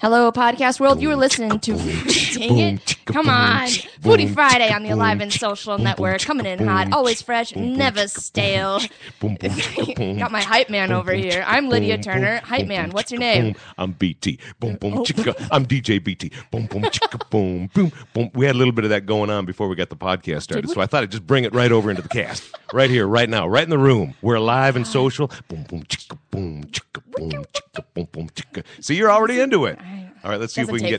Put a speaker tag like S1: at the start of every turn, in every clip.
S1: Hello, podcast world. You are listening to dang it. Come on. Foodie Friday on the Alive and Social Network. Coming in hot, always fresh, never stale. Got my hype man over here. I'm Lydia Turner. Hype man, what's your name?
S2: I'm BT. Boom, boom, chicka. I'm DJ BT. Boom, boom, chicka, boom, boom, boom. We had a little bit of that going on before we got the podcast started, so I thought I'd just bring it right over into the cast. Right here, right now, right in the room. We're Alive and Social. Boom, boom, chicka, boom, chicka, boom, chicka, boom, boom, chicka. See, you're already into it. All right, let's see if we can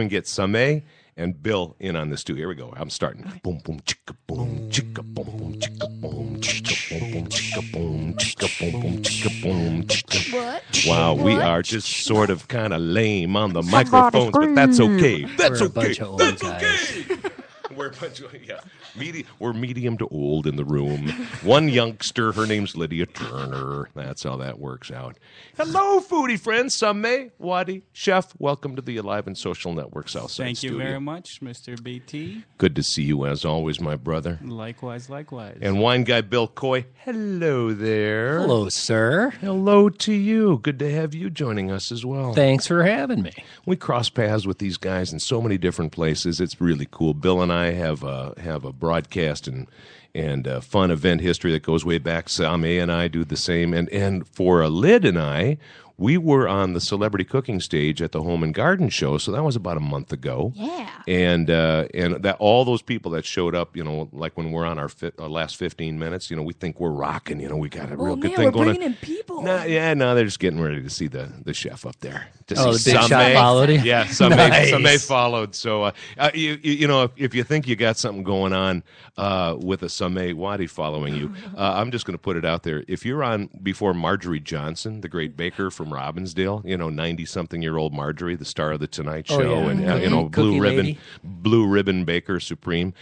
S2: get Sameh and Bill in on this too. Here we go. I'm starting. Boom, boom, chicka, boom, chicka, boom, boom, chicka, boom, chicka, boom, boom, chicka, boom, chicka, boom, boom, chicka, boom, chicka.
S1: What?
S2: Wow, we are just sort of kind of lame on the microphones, but that's okay. That's okay. That's okay. We're a bunch of, we're medium to old in the room. One youngster, her name's Lydia Turner. That's how that works out. Hello, foodie friends. Sameh, Wadi, Chef. Welcome to the Alive and Social Network Southside
S3: Thank
S2: Studio.
S3: you very much, Mr. BT.
S2: Good to see you as always, my brother.
S3: Likewise, likewise.
S2: And wine guy Bill Coy. Hello there.
S4: Hello, sir.
S2: Hello to you. Good to have you joining us as well.
S4: Thanks for having me.
S2: We cross paths with these guys in so many different places. It's really cool. Bill and I have a broadcast and fun event history that goes way back. Sameh and I do the same. And for Lyd and I, we were on the celebrity cooking stage at the Home and Garden Show, so that was about a month ago.
S1: Yeah.
S2: And that all those people that showed up, like when we're on our last 15 minutes, we think we're rocking. We got a real good thing going on.
S1: We're bringing in people.
S2: No, they're just getting ready to see the chef up there.
S4: The big shot followed him?
S2: Yeah, Sameh followed. So, if you think you got something going on with a Sameh Wadi following you, I'm just going to put it out there. If you're on before Marjorie Johnson, the great baker from Robbinsdale, 90-something-year-old Marjorie, the star of the Tonight Show, and blue ribbon baker supreme,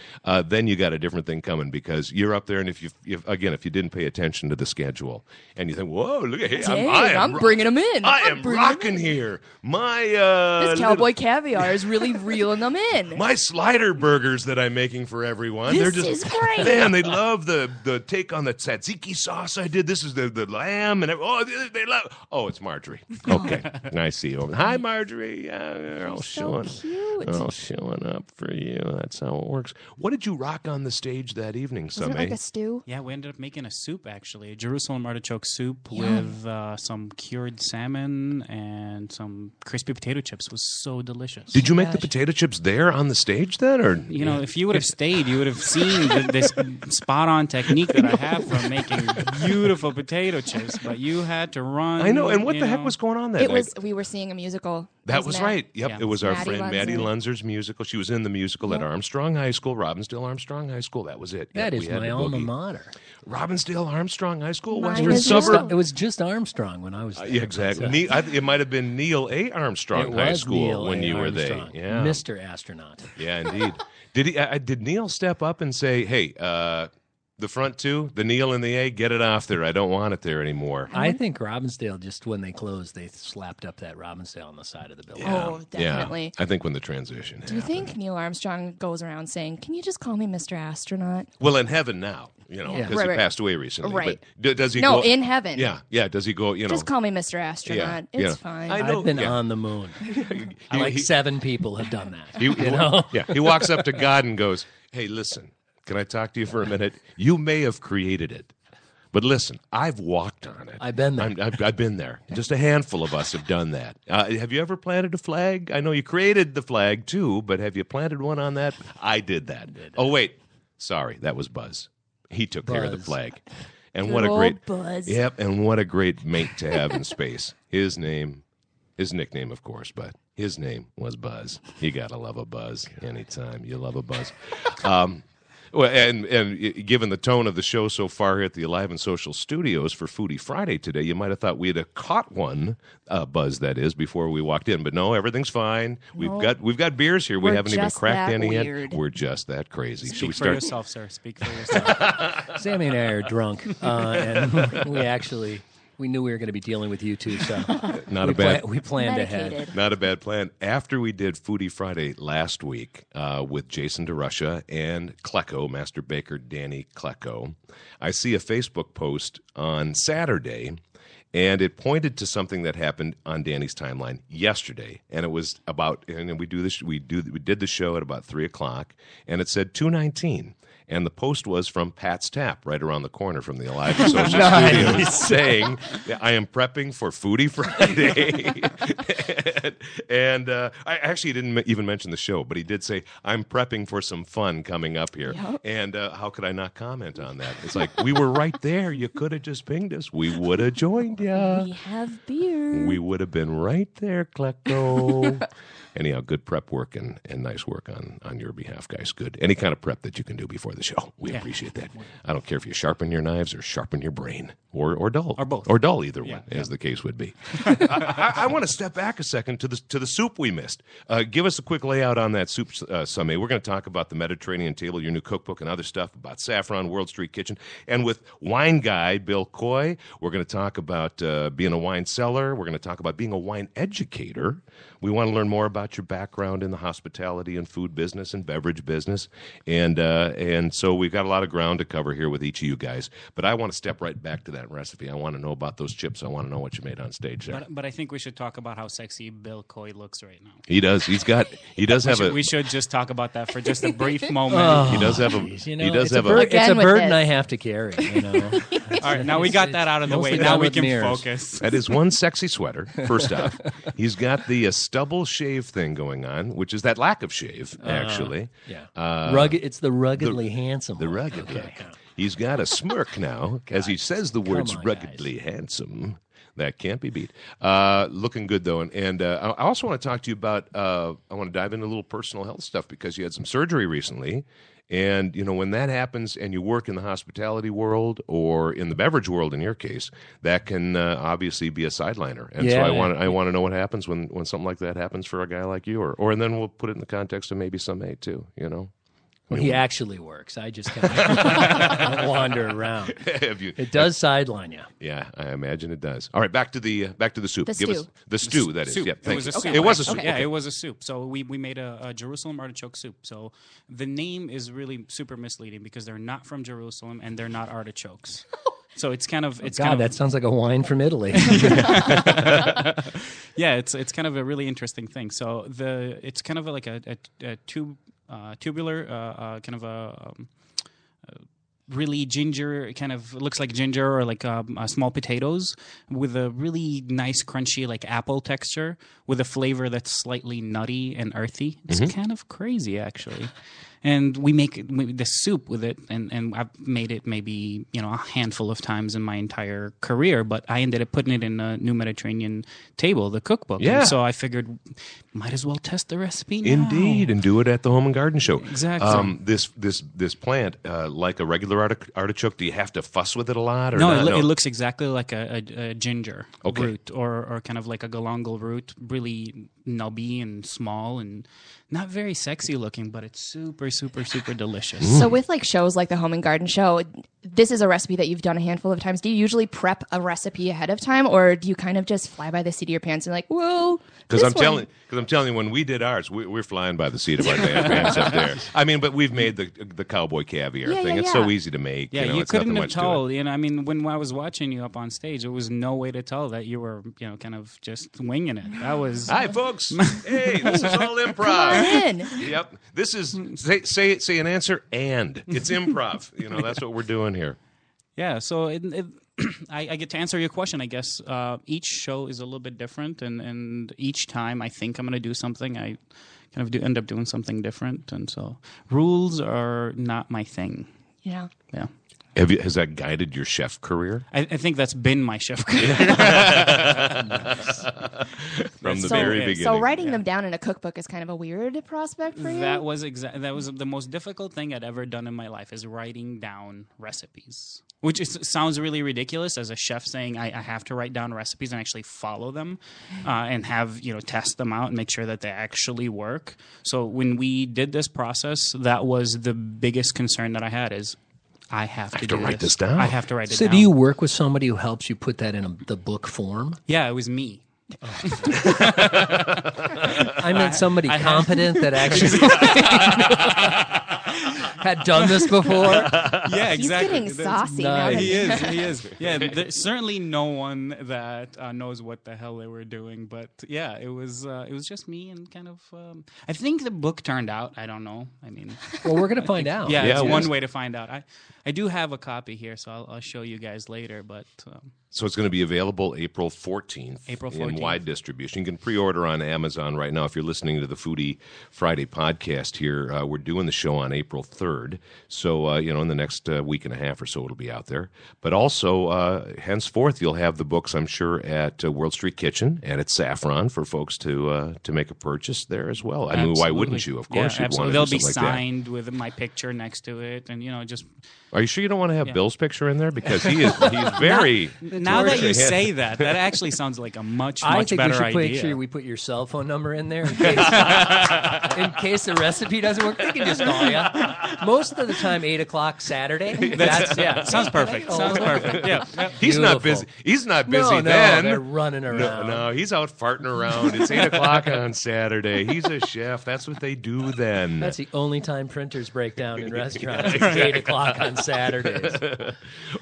S2: then you got a different thing coming because you're up there, and if you didn't pay attention to the schedule, and you think, whoa, look at him,
S1: I'm bringing them in.
S2: I am rocking here. My
S1: this cowboy caviar is really reeling them in.
S2: My slider burgers that I'm making for everyone.
S1: This
S2: They're
S1: is great.
S2: Man, they love the take on the tzatziki sauce I did. This is the lamb, and they love. Oh, it's Marjorie. Okay, I see you. Hi, Marjorie. They're all showing.
S1: Cute.
S2: They're all showing up for you. That's how it works. What did you rock on the stage that evening,
S1: Wasn't it
S2: Sameh?
S1: like a stew?
S3: Yeah, we ended up making a soup, actually. A Jerusalem artichoke soup with some cured salmon and some crispy potato chips. It was so delicious.
S2: Did you make the potato chips there on the stage then, or
S3: if you would have stayed, you would have seen this spot-on technique that I have for making beautiful potato chips. But you had to run.
S2: I know. And what the heck was going on that night?
S1: We were seeing a musical.
S2: That was right. Yep,
S3: Yeah.
S2: it was our
S1: Maddie
S2: friend
S1: Lunzer.
S2: Maddie Lunzer's musical. She was in the musical at Armstrong High School, Robbinsdale Armstrong High School. That was it.
S4: That
S2: Yep,
S4: is
S2: we had
S4: my
S2: the
S4: alma
S2: boogie.
S4: mater.
S2: Robbinsdale Armstrong High School,
S1: Mine
S2: Western
S1: is
S2: Suburb.
S4: It was just Armstrong when I was there.
S2: Yeah, exactly. It might have been Neil A. Armstrong
S4: It
S2: High
S4: was
S2: School
S4: Neil
S2: when
S4: A.
S2: you were there.
S4: Armstrong,
S2: Yeah,
S4: Mr. Astronaut.
S2: yeah, indeed. Did Neil step up and say, "Hey, the front two, the Neil and the A, get it off there. I don't want it there anymore."
S4: I think Robbinsdale, just when they closed, they slapped up that Robbinsdale on the side of the building.
S1: Oh, definitely.
S2: Yeah, I think when the transition
S1: Do you think Neil Armstrong goes around saying, "Can you just call me Mr. Astronaut"?
S2: Well, in heaven now, because
S1: Right,
S2: he
S1: right.
S2: passed away recently.
S1: Right.
S2: But does he
S1: No,
S2: go?
S1: in heaven.
S2: Yeah. Does he go?
S1: Just call me Mr. Astronaut.
S2: Yeah,
S1: It's fine.
S2: I know.
S4: I've been
S2: yeah.
S4: on the moon. Like 7 people have done that.
S2: He walks up to God and goes, "Hey, listen, can I talk to you for a minute? You may have created it, but listen, I've walked on it.
S4: I've been there.
S2: I've been there. Just a handful of us have done that. Have you ever planted a flag? I know you created the flag too, but have you planted one on that? I did that. Oh, wait. Sorry, that was Buzz. He took care of the flag. And what a
S1: Good
S2: great
S1: old Buzz.
S2: Yep, and what a great mate to have in space. His nickname, of course, but his name was Buzz. You gotta love a Buzz anytime. You love a Buzz. Well, and given the tone of the show so far here at the Alive and Social Studios for Foodie Friday today, you might have thought we'd have caught one, Buzz that is, before we walked in. But no, everything's fine. We've got beers here. We
S1: We're
S2: haven't even
S1: just
S2: cracked
S1: that
S2: any
S1: weird.
S2: yet. We're just that crazy.
S3: Speak
S2: Should we
S3: for
S2: start?
S3: yourself, sir. Speak for yourself.
S4: Sammy and I are drunk, and we knew we were going to be dealing with you two, so we planned ahead.
S1: Medicated.
S2: Not a bad plan. After we did Foodie Friday last week with Jason DeRusha and Klecko, Master Baker Danny Klecko, I see a Facebook post on Saturday, And it pointed to something that happened on Danny's timeline yesterday, and it was about. And we did the show at about 3:00, and it said 2:19. And the post was from Pat's Tap, right around the corner from the Alive and Social Studios, saying, I am prepping for Foodie Friday. and I actually didn't even mention the show, but he did say, I'm prepping for some fun coming up here. Yep. And how could I not comment on that? It's like, we were right there. You could have just pinged us. We would have joined you.
S1: We have beer.
S2: We would have been right there, Klecko. Anyhow, good prep work and nice work on your behalf, guys. Good. Any kind of prep that you can do before the show. We appreciate that. I don't care if you sharpen your knives or sharpen your brain or dull.
S3: Or both.
S2: Or dull, either one, as the case would be. I want to step back a second to the soup we missed. Give us a quick layout on that soup summit. We're going to talk about the Mediterranean Table, your new cookbook, and other stuff about Saffron, World Street Kitchen. And with wine guy Bill Coy, we're going to talk about being a wine cellar. We're going to talk about being a wine educator. We want to learn more about your background in the hospitality and food business and beverage business. And so we've got a lot of ground to cover here with each of you guys. But I want to step right back to that recipe. I want to know about those chips. I want to know what you made on stage there.
S3: But I think we should talk about how sexy Bill Coy looks right now.
S2: He does. He does have
S3: We should just talk about that for just a brief moment.
S2: He does have a.
S4: It's a burden I have to carry.
S3: All right, now we got that out of the way. Now we can focus.
S2: That is one sexy sweater. First off, he's got the stubble shave thing going on, which is that lack of shave, actually.
S4: Rugged. It's the ruggedly handsome.
S2: The rugged look. He's got a smirk now, as he says the words ruggedly handsome. That can't be beat. Looking good, though. And I also want to talk to you about, I want to dive into a little personal health stuff because you had some surgery recently. And, when that happens and you work in the hospitality world or in the beverage world, in your case, that can obviously be a sideliner. And so I want to know what happens when something like that happens for a guy like you. And then we'll put it in the context of maybe some mate, too,
S4: Well, he actually works. I just kind of wander around. It does sideline you.
S2: Yeah, I imagine it does. All right, back to the soup.
S1: Give us
S2: the stew. That is.
S3: Soup.
S2: Yeah,
S3: it was a soup.
S2: It was a soup.
S3: Okay. Yeah, it was a soup. So we made a Jerusalem artichoke soup. So the name is really super misleading because they're not from Jerusalem and they're not artichokes. So it's kind of
S4: that sounds like a wine from Italy.
S3: Yeah, it's kind of a really interesting thing. So it's kind of like a tubular kind of a really ginger, kind of looks like ginger or like small potatoes with a really nice crunchy like apple texture with a flavor that's slightly nutty and earthy. It's kind of crazy actually. And we make the soup with it, and I've made it maybe a handful of times in my entire career. But I ended up putting it in a New Mediterranean Table, the cookbook.
S2: Yeah.
S3: And so I figured, might as well test the recipe now.
S2: Indeed, and do it at the Home and Garden Show.
S3: Exactly.
S2: This plant, like a regular artichoke, do you have to fuss with it a lot? Or
S3: No,
S2: not?
S3: it looks exactly like a ginger root or kind of like a galangal root, really nubby and small and not very sexy looking, but it's super, super, super delicious.
S1: So with like shows like the Home and Garden Show, this is a recipe that you've done a handful of times. Do you usually prep a recipe ahead of time, or do you kind of just fly by the seat of your pants and like, well,
S2: because I'm telling you, when we did ours, we're flying by the seat of our damn pants up there. I mean, but we've made the cowboy caviar thing. It's so easy to make.
S3: Yeah, you
S2: it's
S3: couldn't
S2: nothing
S3: have
S2: much to
S3: told.
S2: it.
S3: I mean, when I was watching you up on stage, there was no way to tell that you were, kind of just winging it. That was.
S2: Hi, folks. Hey, this is all improv.
S1: Come on in.
S2: Yep. This is say an answer and it's improv. That's what we're doing here.
S3: Yeah. So I get to answer your question. I guess each show is a little bit different, and each time I think I'm going to do something, I kind of end up doing something different, and so rules are not my thing.
S1: Yeah.
S3: Yeah.
S2: Has that guided your chef career?
S3: I think that's been my chef career.
S2: From the very beginning.
S1: So writing them down in a cookbook is kind of a weird prospect for you?
S3: That was the most difficult thing I'd ever done in my life, is writing down recipes. Which sounds really ridiculous as a chef saying I have to write down recipes and actually follow them and have, test them out and make sure that they actually work. So when we did this process, that was the biggest concern that I had is I have to
S2: write this down.
S3: I have to write it down.
S4: So do you work with somebody who helps you put that in the book form?
S3: Yeah, it was me.
S4: I meant somebody competent that actually... had done this before.
S3: Yeah, exactly.
S1: He's getting saucy now.
S4: nice.
S3: He is. Yeah, there's certainly no one that knows what the hell they were doing, but yeah, it was just me and kind of. I think the book turned out. I don't know. I mean,
S4: Well, we're gonna find out.
S3: yeah, it's one way to find out. I do have a copy here, so I'll show you guys later. But
S2: So it's going to be available April 14th,
S3: April
S2: in
S3: 14th.
S2: wide distribution. You can pre-order on Amazon right now. If you're listening to the Foodie Friday podcast here, we're doing the show on April 3rd. So, in the next week and a half or so, it'll be out there. But also, henceforth, you'll have the books, I'm sure, at World Street Kitchen and at Saffron for folks to make a purchase there as well. I mean, why wouldn't you? Of course,
S3: yeah,
S2: you'd want to
S3: They'll
S2: do
S3: be
S2: something like that.
S3: signed with my picture next to it, and just.
S2: Are you sure you don't want to have Bill's picture in there? Because he's very...
S3: Now that you say that actually sounds like a much
S4: I think
S3: better
S4: we should
S3: idea.
S4: make sure we put your cell phone number in there in case the recipe doesn't work. They can just call you. Most of the time, 8 o'clock Saturday. That's
S3: Sounds perfect. Sounds perfect. Yeah.
S2: He's not busy.
S4: Beautiful.
S2: He's not busy
S4: no,
S2: then.
S4: they're running around.
S2: No, he's out farting around. It's 8 o'clock on Saturday. He's a chef. That's what they do then.
S4: That's the only time printers break down in restaurants. It's 8 o'clock on Saturdays.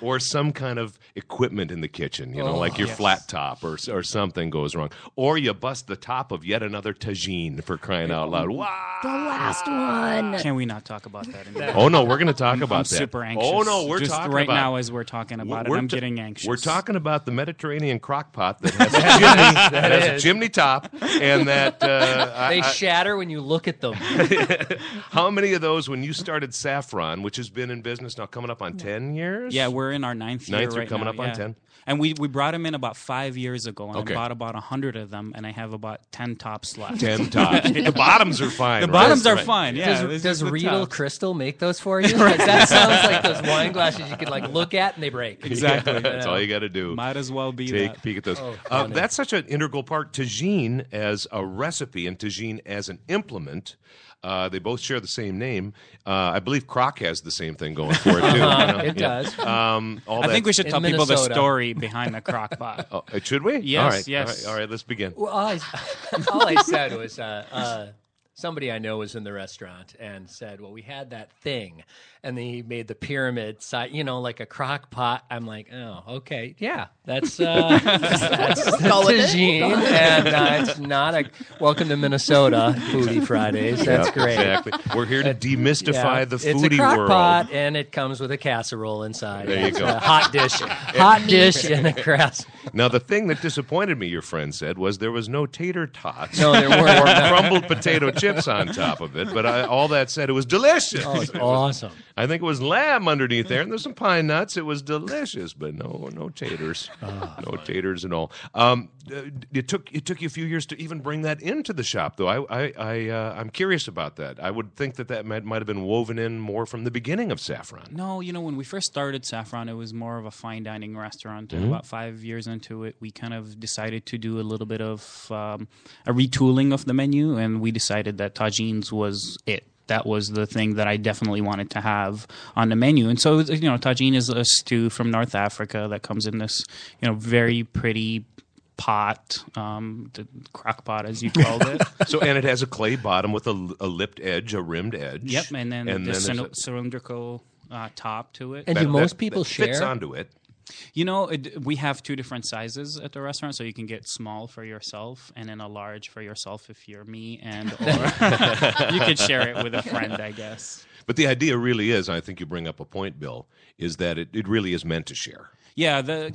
S2: Or some kind of equipment in the kitchen, like your flat top or something goes wrong. Or you bust the top of yet another tagine, for crying out loud. Wow.
S1: The last one.
S3: Can we not talk about that?
S2: Oh, no, we're going to talk about
S3: I'm
S2: that.
S3: super anxious.
S2: Oh, no, we're
S3: just
S2: talking
S3: right
S2: about...
S3: now as we're talking about it, I'm getting anxious.
S2: We're talking about the Mediterranean crock pot that has a chimney top, and that...
S4: They shatter when you look at them.
S2: How many of those, when you started Saffron, which has been in business now coming up on 10 years?
S3: Yeah, we're in our ninth year right
S2: coming
S3: now,
S2: up on 10.
S3: And we brought them in about 5 years ago, and
S2: Okay.
S3: I bought about 100 of them, and I have about 10 tops left.
S2: 10 tops. The bottoms are fine.
S3: The
S2: right?
S3: bottoms are
S2: Right.
S3: fine, yeah. It's
S4: Does
S3: just the
S4: Riedel
S3: tops.
S4: Crystal make those for you? 'Cause that sounds like those wine glasses you could look at and they break.
S3: Exactly.
S2: That's all you got to do.
S3: Might as well be
S2: Take
S3: that.
S2: a peek at those.
S4: funny.
S2: That's such an integral part. Tagine as a recipe and tagine as an implement. They both share the same name. I believe crock has the same thing going for it, too.
S4: It does.
S2: All
S3: I think we should
S4: in
S3: tell people the
S4: Minnesota.
S3: story behind the crock pot.
S2: Oh, should we?
S3: Yes,
S2: All right.
S3: yes.
S2: All right, let's begin.
S4: Well, all I said was somebody I know was in the restaurant and said, well, we had that thing. And then he made the pyramid side, like a crock pot. I'm like, oh, okay. Yeah, that's tagine. And it's not a welcome to Minnesota Foodie Fridays. That's great.
S2: Exactly. We're here to demystify the
S4: It's a
S2: foodie
S4: crock
S2: world.
S4: pot, and it comes with a casserole inside.
S2: There you
S4: It's
S2: go.
S4: a hot dish in a casserole.
S2: Now, the thing that disappointed me, your friend said, was there was no tater tots.
S4: No, there
S2: or
S4: weren't.
S2: crumbled potato chips on top of it. But all that said, it was delicious.
S4: Oh, it's awesome.
S2: I think it was lamb underneath there, and there's some pine nuts. It was delicious, but no taters, no taters at all. It took you a few years to even bring that into the shop, though. I'm curious about that. I would think that might have been woven in more from the beginning of Saffron.
S3: No, when we first started Saffron, it was more of a fine dining restaurant. And about 5 years into it, we kind of decided to do a little bit of a retooling of the menu, and we decided that tagines was it. That was the thing that I definitely wanted to have on the menu. And so, tagine is a stew from North Africa that comes in this, very pretty pot, the crock pot, as you called it.
S2: And it has a clay bottom with a lipped edge, a rimmed edge.
S3: Yep, and then the
S2: there's a-
S3: cylindrical top to it.
S4: And do most people
S2: that fits
S4: share?
S2: onto it.
S3: We have two different sizes at the restaurant, so you can get small for yourself and then a large for yourself if you're me, or you could share it with a friend, I guess.
S2: But the idea really is, I think you bring up a point, Bill, is that it really is meant to share.
S3: Yeah, the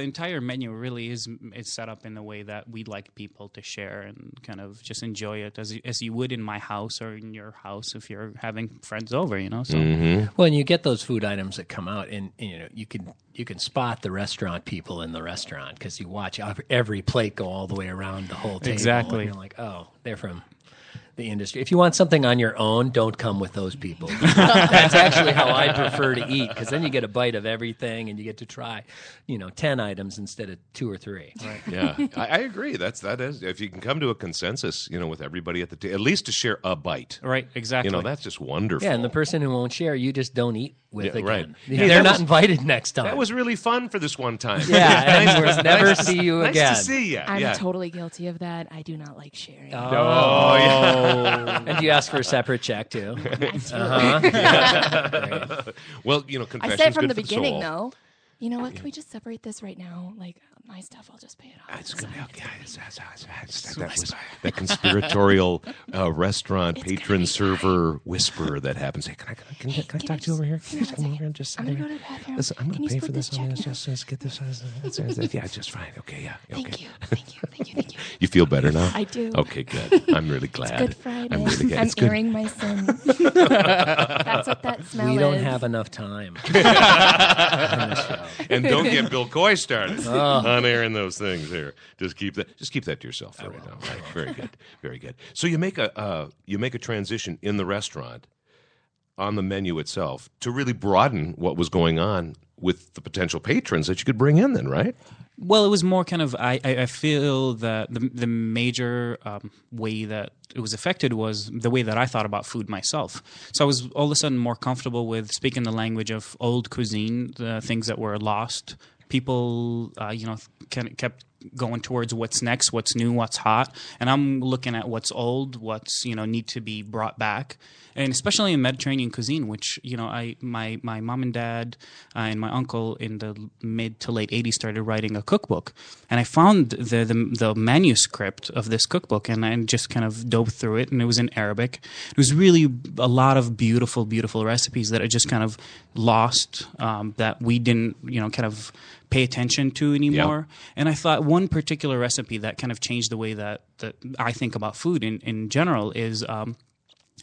S3: entire menu really is set up in a way that we'd like people to share and kind of just enjoy it as you would in my house or in your house if you're having friends over, So
S4: Well, and you get those food items that come out, and you can spot the restaurant people in the restaurant because you watch every plate go all the way around the whole table.
S3: Exactly.
S4: And you're like, oh, they're from the industry. If you want something on your own, don't come with those people. That's actually how I prefer to eat, because then you get a bite of everything and you get to try, 10 items instead of 2 or 3. Right.
S2: Yeah, I agree. That is, if you can come to a consensus, with everybody at the table, at least to share a bite.
S3: Right, exactly.
S2: That's just wonderful.
S4: Yeah, and the person who won't share, you just don't eat with
S2: Yeah,
S4: again.
S2: right.
S4: They're
S2: That
S4: not
S2: was-
S4: invited next time.
S2: That was really fun for this one time.
S4: Yeah, and we'll never see you
S2: nice
S4: again.
S2: to see you.
S1: I'm
S2: yeah.
S1: totally guilty of that. I do not like sharing.
S2: Oh, yeah.
S4: And do you ask for a separate check too?
S2: Well,
S1: I
S2: confession's
S1: say it from
S2: good
S1: the
S2: for
S1: beginning,
S2: soul.
S1: though. You know what? Can we just separate this right now? Like, my stuff, I'll just pay it off.
S2: It's gonna be okay. That conspiratorial restaurant patron server whisper that happens. Hey, can I talk to you over here? Can you just come over here and just
S1: I'm going to go to the bathroom.
S2: Listen, I'm
S1: Can
S2: going to
S1: you
S2: pay for
S1: split
S2: this.
S1: check
S2: I'm
S1: now?
S2: going to just get this. Yeah, just fine. Okay, yeah.
S1: Thank you. Thank you.
S2: You feel better now?
S1: I do.
S2: Okay, good. I'm really glad.
S1: Good Friday.
S2: I'm really glad.
S1: I'm
S2: It's good.
S1: airing my sins. That's what that smell is.
S4: We don't have enough time on this show.
S2: And don't get Bill Coy started on airing those things here. Just keep that to yourself for right now. Right. Very good. Very good. So you make a transition in the restaurant on the menu itself to really broaden what was going on with the potential patrons that you could bring in then, right?
S3: Well, it was more kind of, I feel that the major way that it was affected was the way that I thought about food myself. So I was all of a sudden more comfortable with speaking the language of old cuisine, the things that were lost. People, kept going towards what's next, what's new, what's hot. And I'm looking at what's old, what's, need to be brought back. And especially in Mediterranean cuisine, which, my mom and dad and my uncle in the mid to late 80s started writing a cookbook. And I found the manuscript of this cookbook, and I just kind of dove through it, and it was in Arabic. It was really a lot of beautiful, beautiful recipes that I just kind of lost, that we didn't, kind of pay attention to anymore. Yep. And I thought one particular recipe that kind of changed the way that I think about food in general is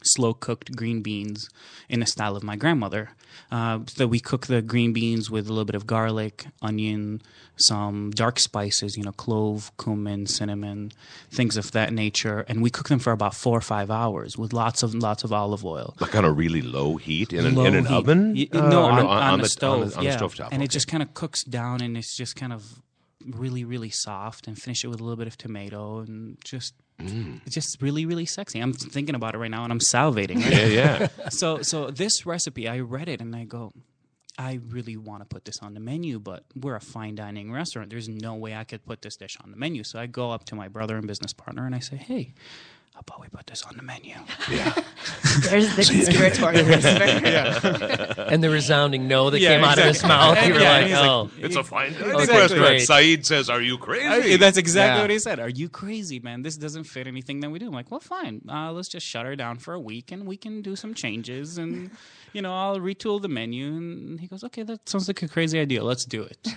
S3: slow-cooked green beans in the style of my grandmother. So we cook the green beans with a little bit of garlic, onion, some dark spices, clove, cumin, cinnamon, things of that nature. And we cook them for about 4 or 5 hours with lots of olive oil.
S2: Like on a really low heat in an oven?
S3: On the stove.
S2: On the stovetop.
S3: And it just kind of cooks down, and it's just kind of really, really soft, and finish it with a little bit of tomato, and just it's just really, really sexy. I'm thinking about it right now, and I'm salivating. Right?
S2: Yeah.
S3: So this recipe, I read it, and I go, I really want to put this on the menu, but we're a fine dining restaurant. There's no way I could put this dish on the menu. So I go up to my brother and business partner, and I say, hey, how about we put this on the menu?
S2: Yeah.
S1: There's the conspiratorial whisper.
S4: And the resounding no that came out of his mouth. You were like, oh.
S2: It's a fine dining
S4: Okay,
S2: restaurant.
S4: great.
S2: Saeed says, are you crazy?
S3: That's exactly
S4: Yeah.
S3: what he said. Are you crazy, man? This doesn't fit anything that we do. I'm like, well, fine. Let's just shut her down for a week, and we can do some changes, and I'll retool the menu. And he goes, okay, that sounds like a crazy idea. Let's do it.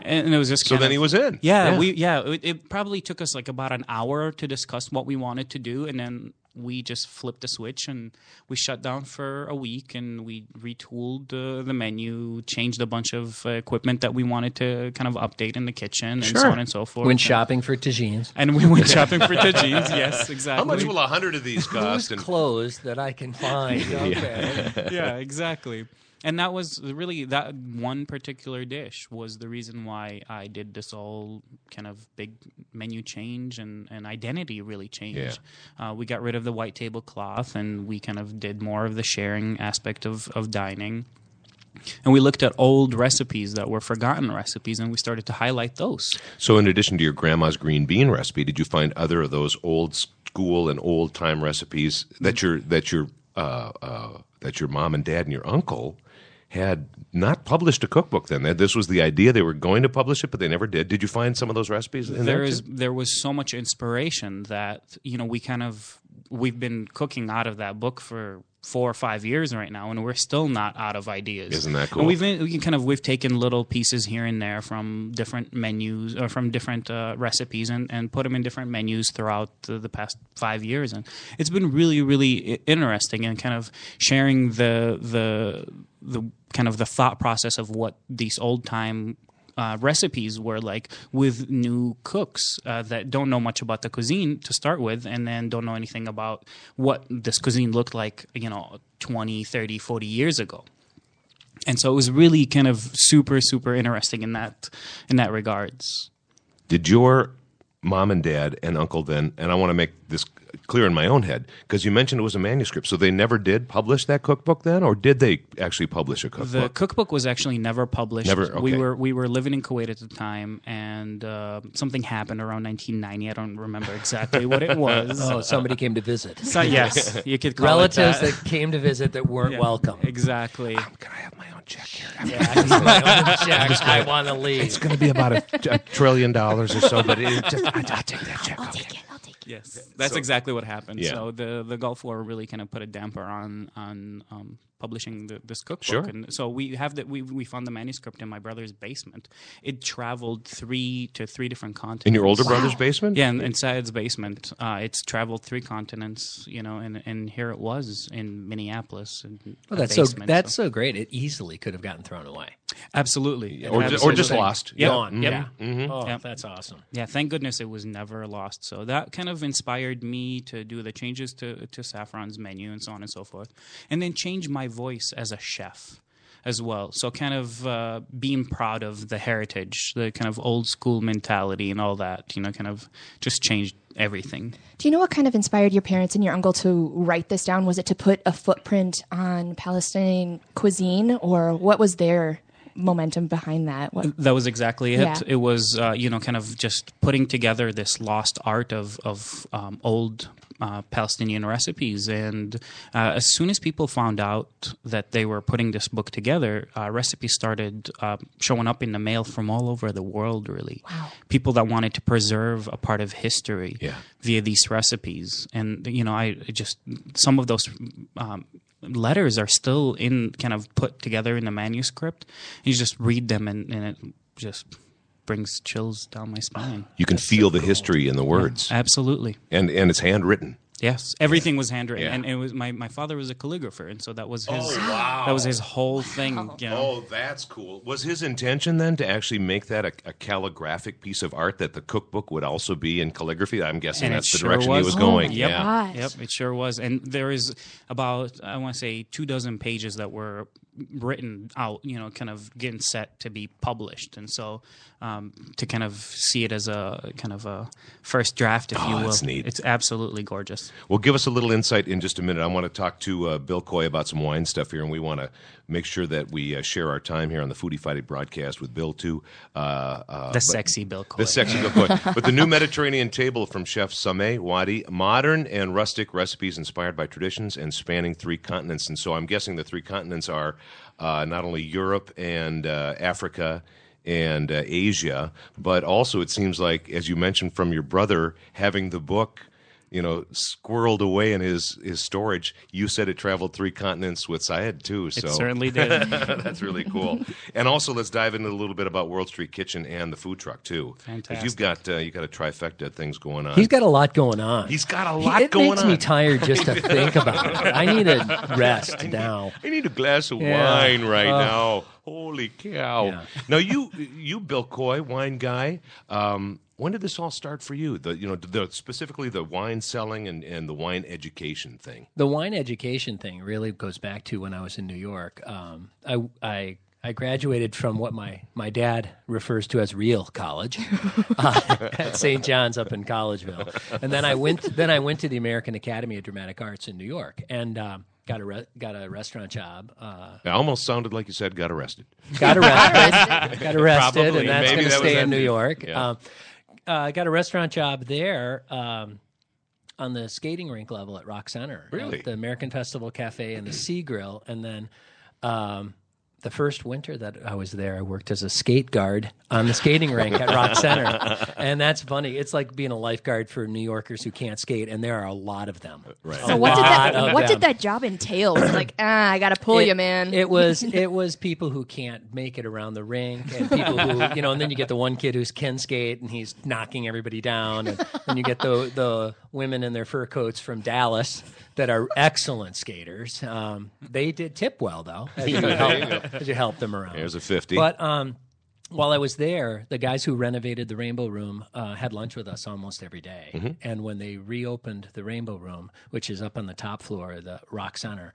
S3: And it was just
S2: So then he was in.
S3: It probably took us like about an hour to discuss what we wanted to do, and then we just flipped the switch, and we shut down for a week, and we retooled the menu, changed a bunch of equipment that we wanted to kind of update in the kitchen, and so on and so forth.
S4: Went shopping for tagines.
S3: And we went shopping for tagines. Yes, exactly.
S2: How much will 100 of these cost?
S4: Who's clothes that I can find? Okay.
S3: Yeah, exactly. And that was really, that one particular dish was the reason why I did this all kind of big menu change and identity really change.
S2: Yeah.
S3: We got rid of the white tablecloth, and we kind of did more of the sharing aspect of dining. And we looked at old recipes that were forgotten recipes, and we started to highlight those.
S2: So in addition to your grandma's green bean recipe, did you find other of those old school and old time recipes that your mom and dad and your uncle had not published a cookbook then? This was the idea. They were going to publish it, but they never did. Did you find some of those recipes in there too?
S3: There was so much inspiration that, we've been cooking out of that book for 4 or 5 years right now, and we're still not out of ideas.
S2: Isn't that cool?
S3: And we've taken little pieces here and there from different menus or from different recipes and put them in different menus throughout the past 5 years, and it's been really, really interesting, and kind of sharing the kind of the thought process of what these old time recipes were like with new cooks that don't know much about the cuisine to start with, and then don't know anything about what this cuisine looked like 20, 30, 40 years ago. And so it was really kind of super, super interesting in that regards.
S2: Did your mom and dad and uncle then, and I want to make this clear in my own head, because you mentioned it was a manuscript. So they never did publish that cookbook then, or did they actually publish a cookbook?
S3: The cookbook was actually never published.
S2: Never. Okay.
S3: We were living in Kuwait at the time, and something happened around 1990. I don't remember exactly what it was.
S4: Oh, somebody came to visit.
S3: So, yes, you could call
S4: Relatives
S3: it
S4: that came to visit that weren't welcome.
S3: Exactly.
S2: Can I have my own check here?
S4: Yeah, I need my own check. I want to leave.
S2: It's going to be about $1 trillion or so, but I'll take that check.
S1: I'll take it.
S3: Yes, that's exactly what happened.
S2: Yeah.
S3: So the Gulf War really kind of put a damper on publishing this cookbook.
S2: Sure.
S3: And so we have that. We found the manuscript in my brother's basement. It traveled three different continents.
S2: In your older brother's basement?
S3: Yeah, in Syed's basement. It's traveled 3 continents, and here it was in Minneapolis.
S4: Well, that's so great. It easily could have gotten thrown away.
S3: Absolutely.
S2: Or just lost.
S3: Yep.
S4: Gone.
S3: Yep.
S4: Yeah.
S2: Mm-hmm.
S4: Oh,
S3: Yep.
S4: that's awesome.
S3: Yeah, thank goodness it was never lost. So that kind of inspired me to do the changes to Saffron's menu and so on and so forth. And then change my voice as a chef as well. So kind of being proud of the heritage, the kind of old school mentality and all that, kind of just changed everything.
S1: Do you know what kind of inspired your parents and your uncle to write this down? Was it to put a footprint on Palestinian cuisine, or what was their momentum behind that?
S3: That was exactly it.
S1: Yeah.
S3: It was, kind of just putting together this lost art of old Palestinian recipes. And as soon as people found out that they were putting this book together, recipes started showing up in the mail from all over the world, really.
S1: Wow.
S3: People that wanted to preserve a part of history via these recipes. And, I just, some of those letters are still kind of put together in the manuscript. You just read them and it just brings chills down my spine.
S2: You can feel the history in the words.
S3: Yeah, absolutely.
S2: And it's handwritten.
S3: Yes, everything was handwritten,
S2: Yeah.
S3: and it was my father was a calligrapher, and so that was his that was his whole thing.
S2: Oh, that's cool. Was his intention then to actually make that a calligraphic piece of art, that the cookbook would also be in calligraphy? I'm guessing
S3: And
S2: that's
S3: it
S2: the
S3: sure
S2: direction he
S3: was.
S2: was
S1: Oh
S2: going.
S1: my
S2: Yeah.
S1: gosh.
S3: Yep, it sure was. And there is about, I want to say, 24 pages that were written out, kind of getting set to be published. And so to kind of see it as a kind of a first draft, if you will.
S2: That's neat.
S3: It's absolutely gorgeous.
S2: Well, give us a little insight in just a minute. I want to talk to Bill Coy about some wine stuff here, and we want to make sure that we share our time here on the Foodie Friday broadcast with Bill, too.
S3: Sexy Bill Coy.
S2: The sexy Bill Coy. But the new Mediterranean table from Chef Sameh Wadi, modern and rustic recipes inspired by traditions and spanning 3 continents. And so I'm guessing the 3 continents are not only Europe and Africa and Asia, but also it seems like, as you mentioned from your brother, having the book squirreled away in his storage. You said it traveled 3 continents with Syed too. So
S3: It certainly did.
S2: that's really cool. And also, let's dive into a little bit about World Street Kitchen and the food truck too. 'Cause
S3: Fantastic.
S2: you've got a trifecta of things going on.
S4: He's got a lot going on.
S2: He's got a lot
S4: It
S2: going
S4: makes
S2: on.
S4: me tired just to think about it. I need a rest now.
S2: I need a glass of
S4: Yeah.
S2: wine right now. Holy cow!
S4: Yeah.
S2: Now you Bill Coy, wine guy. When did this all start for you? Specifically the wine selling and the wine education thing.
S4: The wine education thing really goes back to when I was in New York. I graduated from what my dad refers to as real college at St. John's up in Collegeville, and then I went to the American Academy of Dramatic Arts in New York and got a restaurant job.
S2: It almost sounded like you said got arrested.
S4: Got arrested,
S3: Probably.
S4: and that's
S2: Maybe
S4: going to
S2: that was
S4: stay
S2: that
S4: in New
S2: too.
S4: York.
S2: Yeah.
S4: Got a restaurant job there on the skating rink level at Rock Center.
S2: Really?
S4: At the American Festival Cafe and the Sea Grill. And then the first winter that I was there, I worked as a skate guard on the skating rink at Rock Center. And that's funny. It's like being a lifeguard for New Yorkers who can't skate, and there are a lot of them.
S2: Right.
S1: So what
S4: Lot
S1: did
S4: of
S1: that job entail? Was it like, I gotta pull you, man.
S4: It was people who can't make it around the rink, and people who and then you get the one kid who can skate and he's knocking everybody down, and then you get the women in their fur coats from Dallas that are excellent skaters. They did tip well though, as you help them around.
S2: There's a 50.
S4: But while I was there, the guys who renovated the Rainbow Room had lunch with us almost every day.
S2: Mm-hmm.
S4: And when they reopened the Rainbow Room, which is up on the top floor of the Rock Center,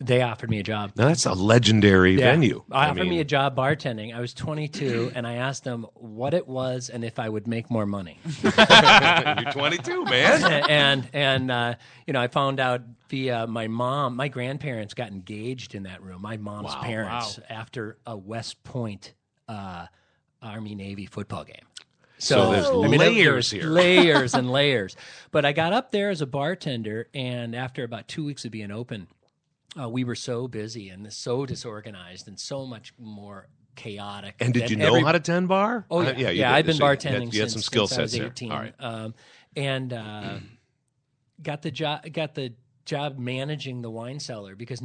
S4: They offered me a job.
S2: Now that's a legendary venue.
S4: They offered me a job bartending. I was 22, and I asked them what it was and if I would make more money.
S2: You're 22, man.
S4: and I found out via my mom. My grandparents got engaged in that room. My mom's parents after a West Point Army Navy football game.
S2: So there's layers here.
S4: Layers and layers. But I got up there as a bartender, and after about 2 weeks of being open, we were so busy and so disorganized and so much more chaotic.
S2: And did you know how to tend bar?
S4: Oh, yeah. I've been bartending
S2: you had some skill
S4: since I was
S2: sets
S4: 18.
S2: All right.
S4: And got the job managing the wine cellar because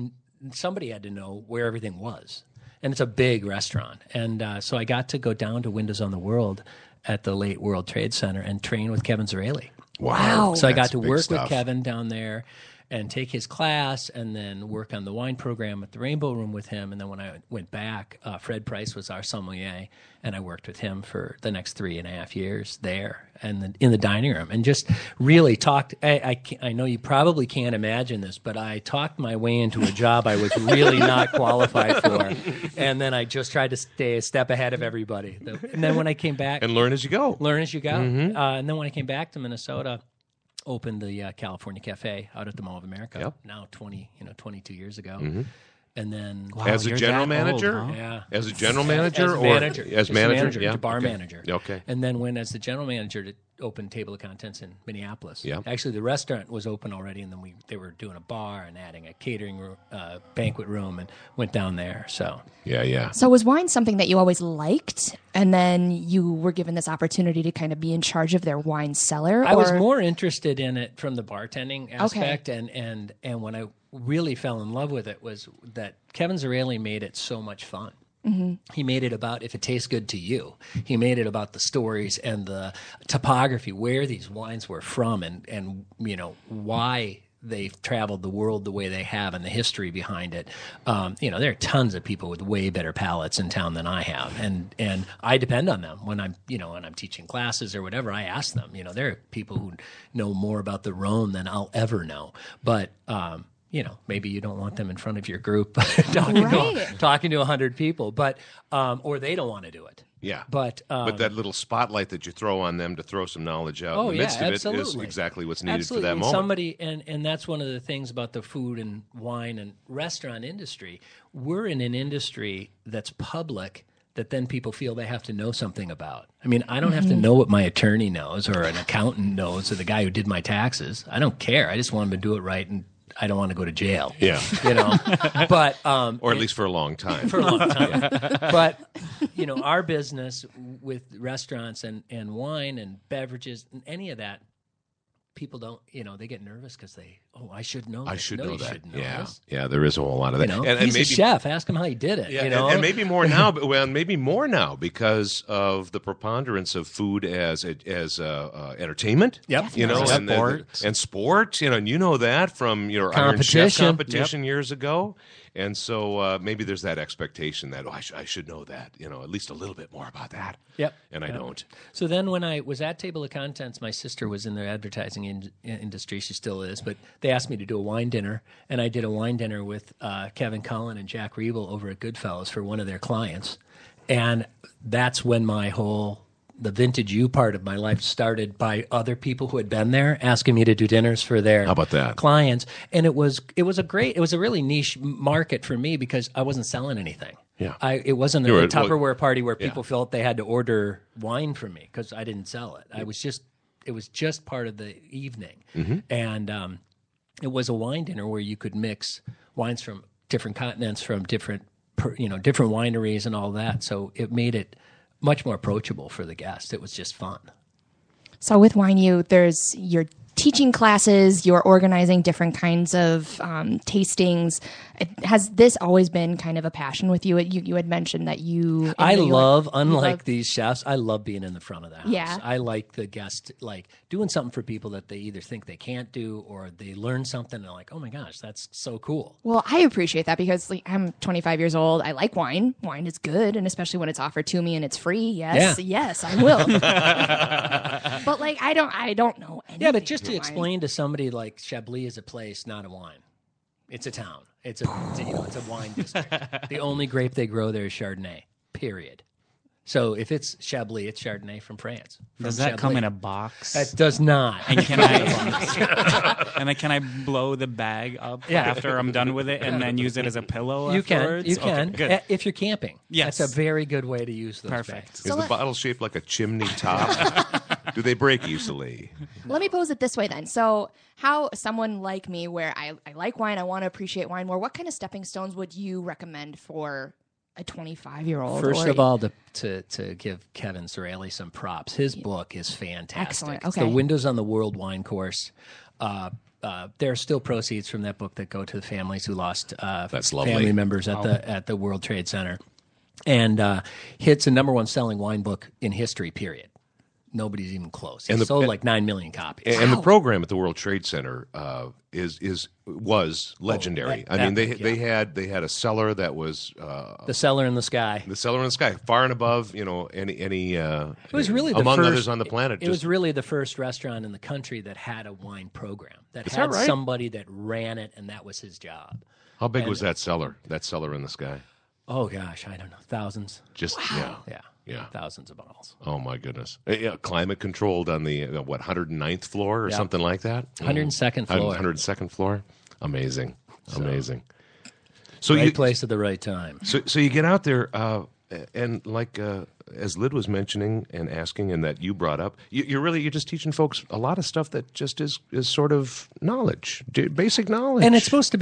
S4: somebody had to know where everything was. And it's a big restaurant. And so I got to go down to Windows on the World at the late World Trade Center and train with Kevin Zarelli.
S1: Wow.
S4: So I got to work with Kevin down there and take his class and then work on the wine program at the Rainbow Room with him. And then when I went back, Fred Price was our sommelier, and I worked with him for the next 3.5 years there and in the dining room and just really talked. I know you probably can't imagine this, but I talked my way into a job I was really not qualified for. And then I just tried to stay a step ahead of everybody. And then when I came back...
S2: And learn as you go.
S4: Mm-hmm. And then when I came back to Minnesota... opened the California Cafe out at the Mall of America now 22 years ago. Mm-hmm. And then
S2: as a general manager?
S4: Old, huh? Yeah.
S2: As a general manager?
S4: As manager? Bar manager.
S2: Okay.
S4: And then when as the general manager to open Table of Contents in Minneapolis.
S2: Yeah.
S4: Actually, the restaurant was open already, and then they were doing a bar and adding a catering room, banquet room, and went down there. So
S2: yeah.
S1: So was wine something that you always liked, and then you were given this opportunity to kind of be in charge of their wine cellar?
S4: I was more interested in it from the bartending aspect, and when I really fell in love with it was that Kevin Zarelli made it so much fun. Mm-hmm. He made it about if it tastes good to you. He made it about the stories and the topography, where these wines were from, and why they've traveled the world the way they have, and the history behind it. There are tons of people with way better palates in town than I have, and I depend on them when I'm teaching classes or whatever. I ask them. There are people who know more about the Rhone than I'll ever know, but. Maybe you don't want them in front of your group talking to 100 people, but or they don't want to do it.
S2: Yeah,
S4: but
S2: that little spotlight that you throw on them to throw some knowledge out in the midst of it is exactly what's needed for that moment.
S4: Somebody, and that's one of the things about the food and wine and restaurant industry. We're in an industry that's public that then people feel they have to know something about. I mean, I don't have to know what my attorney knows or an accountant knows or the guy who did my taxes. I don't care. I just want them to do it right, and I don't want to go to jail.
S2: Yeah.
S4: But
S2: or at least for a long time.
S4: For a long time. But our business with restaurants and wine and beverages and any of that, people don't, they get nervous because I should know this.
S2: I should know that.
S4: This.
S2: Yeah, there is a whole lot of that.
S4: And he's a chef. Ask him how he did it.
S2: Yeah, and maybe more now. Maybe more now because of the preponderance of food as entertainment.
S4: Yep.
S2: And sports. And you know that from your Iron Chef competition years ago. And so maybe there's that expectation that I should know that, at least a little bit more about that.
S4: Yep.
S2: And I don't.
S4: So then when I was at Table of Contents, my sister was in the advertising industry. She still is. But they asked me to do a wine dinner, and I did a wine dinner with Kevin Cullen and Jack Riebel over at Goodfellas for one of their clients. And that's when the vintage you part of my life started, by other people who had been there asking me to do dinners for their
S2: How about that?
S4: clients. And it was a really niche market for me because I wasn't selling anything.
S2: Yeah.
S4: It wasn't a Tupperware party where people felt they had to order wine from me because I didn't sell it. It was just part of the evening. Mm-hmm. And it was a wine dinner where you could mix wines from different continents, from different wineries and all that. So it made it much more approachable for the guest. It was just fun.
S1: So with Wine U, there's your teaching classes, you're organizing different kinds of tastings. Has this always been kind of a passion with you? You had mentioned that you...
S4: Unlike these chefs, I love being in the front of the house.
S1: Yeah.
S4: I like the guest, doing something for people that they either think they can't do or they learn something and they're like, oh my gosh, that's so cool.
S1: Well, I appreciate that because I'm 25 years old. I like wine. Wine is good, and especially when it's offered to me and it's free. Yes, I will. But I don't know anything.
S4: Yeah, but just to explain to somebody Chablis is a place, not a wine. It's a town. It's a wine district. The only grape they grow there is Chardonnay. Period. So if it's Chablis, it's Chardonnay from France.
S3: Does that come in a box?
S4: That does not.
S3: And can I and then can I blow the bag up after I'm done with it and then use it as a pillow afterwards?
S4: You can.
S3: Okay, good.
S4: If you're camping.
S3: Yes.
S4: That's a very good way to use those
S3: Perfect.
S4: bags.
S2: Is the bottle shaped like a chimney top? Do they break easily?
S1: Let me pose it this way then. So how someone like me, where I like wine, I want to appreciate wine more, what kind of stepping stones would you recommend for a 25-year-old?
S4: First of all, to give Kevin Sorelli some props, his book is fantastic.
S1: Excellent.
S4: It's
S1: Okay.
S4: The Windows on the World Wine Course. There are still proceeds from that book that go to the families who lost
S2: That's lovely.
S4: family members at the World Trade Center. And it's a #1 selling wine book in history, period. Nobody's even close. It sold like 9 million copies.
S2: And the program at the World Trade Center was legendary. They had a cellar that was
S4: The Cellar in the Sky.
S2: the cellar in the sky, far and above any. It
S4: was really
S2: among
S4: the first,
S2: others on the planet.
S4: It was really the first restaurant in the country that had a wine program, that
S2: Is
S4: had
S2: that right?
S4: somebody that ran it, and that was his job.
S2: How big was that cellar? That cellar in the sky?
S4: Oh gosh, I don't know, thousands.
S2: Just
S4: Yeah, thousands of bottles.
S2: Oh my goodness! Climate controlled on the 109th floor or something like that.
S4: 102nd floor.
S2: 102nd floor. Amazing. So
S4: Right place at the right time.
S2: So you get out there, and like as Lyd was mentioning and asking, and that you brought up, you're just teaching folks a lot of stuff that just is sort of knowledge, basic knowledge,
S4: And it's supposed to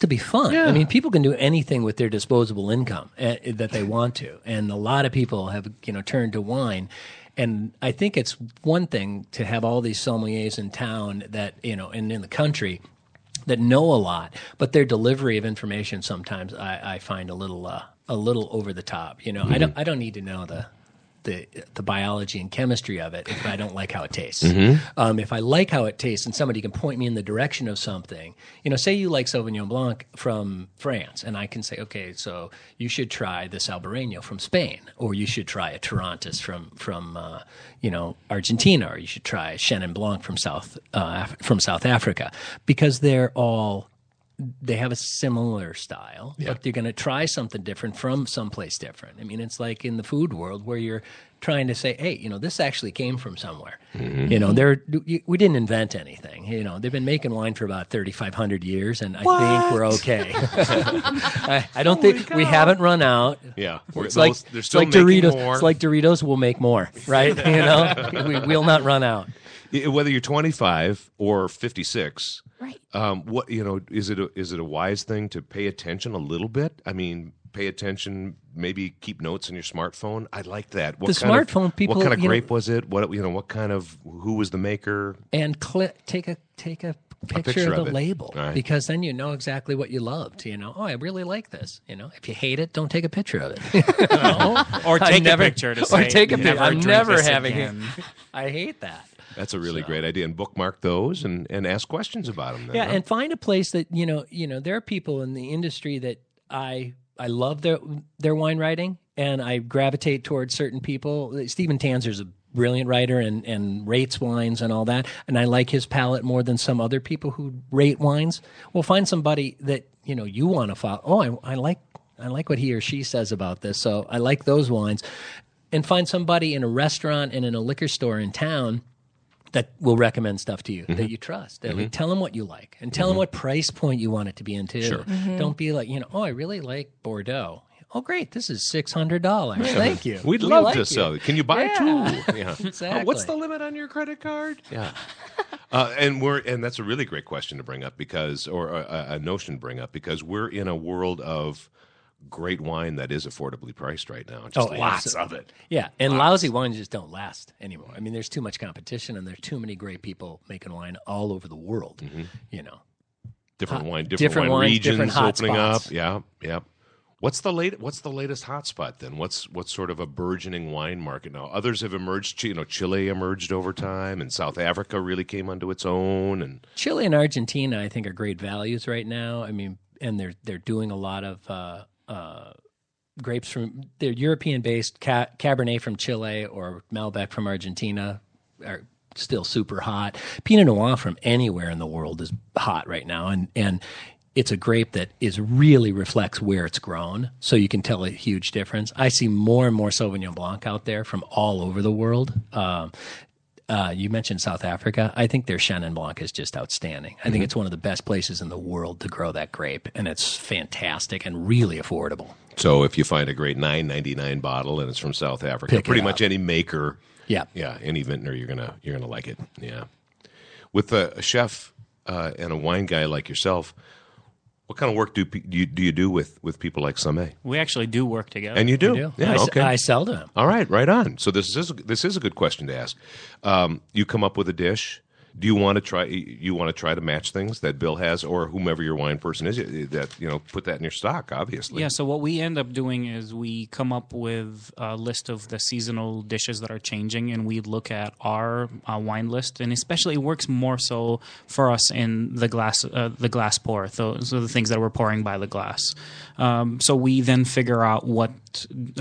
S4: be fun.
S2: Yeah.
S4: I mean, people can do anything with their disposable income that they want to, and a lot of people have turned to wine. And I think it's one thing to have all these sommeliers in town that and in the country that know a lot, but their delivery of information sometimes I find a little over the top.
S2: Mm-hmm.
S4: I don't need to know the biology and chemistry of it if I don't like how it tastes.
S2: Mm-hmm.
S4: If I like how it tastes and somebody can point me in the direction of something, say you like Sauvignon Blanc from France, and I can say, okay, so you should try this Albarino from Spain, or you should try a Torrontés from Argentina, or you should try a Chenin Blanc from South Africa, because they have a similar style, but they're going to try something different from someplace different. I mean, it's like in the food world where you're trying to say, hey, this actually came from somewhere.
S2: Mm-hmm.
S4: We didn't invent anything. They've been making wine for about 3,500 years, and I think we're okay. I don't think we haven't run out.
S2: Yeah,
S4: It's
S2: they're
S4: like
S2: still
S4: Doritos.
S2: making more.
S4: It's like Doritos will make more, right? We will not run out.
S2: Whether you're 25 or 56,
S1: Right.
S2: what is it a wise thing to pay attention a little bit? I mean, pay attention, maybe keep notes on your smartphone. I like that. What
S4: People,
S2: What kind of grape was it? What kind of, who was the maker?
S4: And take a picture of the label,
S2: right.
S4: because then you know exactly what you loved. I really like this. If you hate it, don't take a picture of it.
S3: Or take a picture to say,
S4: or take a picture. I'm
S3: drink
S4: never
S3: this
S4: having
S3: again.
S4: it. I hate that.
S2: That's a really great idea. And bookmark those and ask questions about them. Then,
S4: Yeah,
S2: huh?
S4: and find a place that there are people in the industry that I love their wine writing, and I gravitate towards certain people. Stephen Tanzer's a brilliant writer and rates wines and all that, and I like his palate more than some other people who rate wines. Well, find somebody that you want to follow. Oh, I like what he or she says about this, so I like those wines. And find somebody in a restaurant and in a liquor store in town that will recommend stuff to you that you trust. Tell them what you like, and tell them what price point you want it to be in too.
S2: Sure.
S4: Don't be like, I really like Bordeaux. Oh, great! This is $600. Thank you.
S2: We'd
S4: We
S2: love
S4: like
S2: to
S4: you.
S2: sell it. Can you buy two? Yeah.
S4: Exactly.
S2: What's the limit on your credit card? Yeah. And that's a really great question to bring up or a notion to bring up, because we're in a world of great wine that is affordably priced right now. Just lots of it.
S4: Yeah, and lousy wines just don't last anymore. I mean, there's too much competition, and there's too many great people making wine all over the world.
S2: Different wine
S4: wines,
S2: regions
S4: different hot
S2: opening
S4: spots.
S2: up. Yeah. What's the latest hotspot then? What's sort of a burgeoning wine market now? Others have emerged. Chile emerged over time, and South Africa really came onto its own. And
S4: Chile and Argentina, I think, are great values right now. I mean, and they're doing a lot of grapes from they're European-based Cabernet from Chile or Malbec from Argentina are still super hot. Pinot Noir from anywhere in the world is hot right now, and it's a grape that is really reflects where it's grown, so you can tell a huge difference. I see more and more Sauvignon Blanc out there from all over the world. You mentioned South Africa. I think their Chenin Blanc is just outstanding. I think it's one of the best places in the world to grow that grape, and it's fantastic and really affordable.
S2: So if you find a great $9.99 bottle and it's from South Africa,
S4: Pick it
S2: pretty
S4: up.
S2: much any maker,
S4: Yeah.
S2: any vintner, you're gonna like it. Yeah. With a chef and a wine guy like yourself, what kind of work do you do with people like Sameh?
S3: We actually do work together.
S2: And you do?
S4: I do.
S2: Yeah. Okay.
S4: I sell to them.
S2: All right. Right on. So this is a good question to ask. You come up with a dish. Do you want to try? You want to try to match things that Bill has, or whomever your wine person is? That put that in your stock, obviously.
S3: Yeah, so what we end up doing is we come up with a list of the seasonal dishes that are changing, and we look at our wine list, and especially it works more so for us in the glass pour, so the things that we're pouring by the glass. So we then figure out what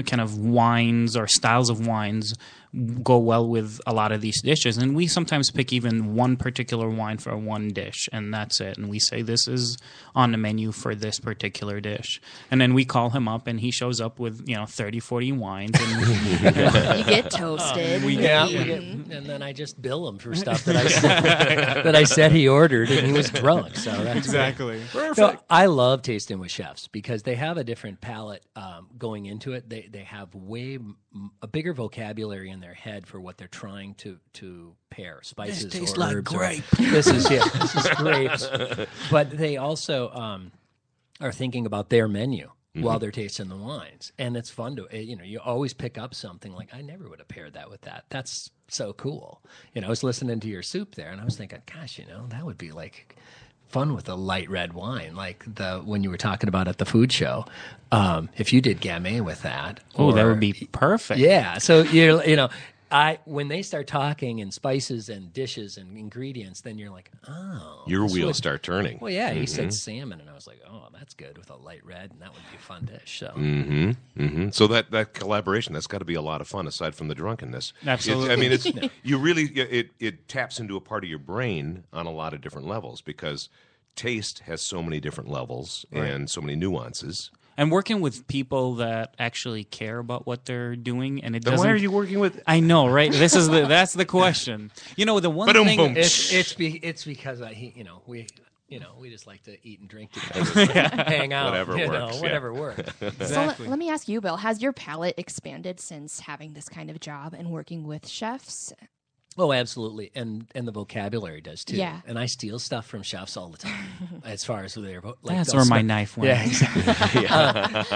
S3: kind of wines or styles of wines go well with a lot of these dishes, and we sometimes pick even one particular wine for one dish, and that's it, and we say this is on the menu for this particular dish, and then we call him up and he shows up with 30-40 wines, and
S1: You get toasted.
S4: And then I just bill him for stuff that I said he ordered, and he was drunk. So that's
S3: exactly.
S4: So I love tasting with chefs because they have a different palate going into it. They have a bigger vocabulary in their head for what they're trying to pair, spices
S3: This tastes
S4: or
S3: like
S4: herbs.
S3: grape.
S4: This is grapes. But they also are thinking about their menu while they're tasting the wines, and it's fun to you always pick up something like, I never would have paired that with that. That's so cool. I was listening to your soup there, and I was thinking, gosh, that would be like fun with a light red wine, like when you were talking about at the food show. If you did Gamay with that,
S3: That would be perfect.
S4: Yeah. So when they start talking in spices and dishes and ingredients, then you're like, oh,
S2: Your
S4: this
S2: wheels
S4: would-
S2: start turning.
S4: Well, yeah, he said salmon, and I was like, oh, that's good with a light red, and that would be a fun dish. So.
S2: So that collaboration, that's got to be a lot of fun aside from the drunkenness.
S3: Absolutely.
S2: It taps into a part of your brain on a lot of different levels because taste has so many different levels and so many nuances.
S3: And working with people that actually care about what they're doing, and it
S2: Then
S3: doesn't.
S2: why are you working with?
S3: I know, right? That's the question. The one
S2: Ba-dum,
S3: thing.
S2: boom.
S4: It's because we just like to eat and drink together, hang out,
S2: Whatever works,
S4: whatever works.
S1: So let me ask you, Bill, has your palate expanded since having this kind of job and working with chefs?
S4: Oh, absolutely, and the vocabulary does too.
S1: Yeah.
S4: And I steal stuff from chefs all the time, as far as their like.
S3: That's
S4: they'll
S3: where my
S4: spend-
S3: knife went.
S4: Yeah, exactly.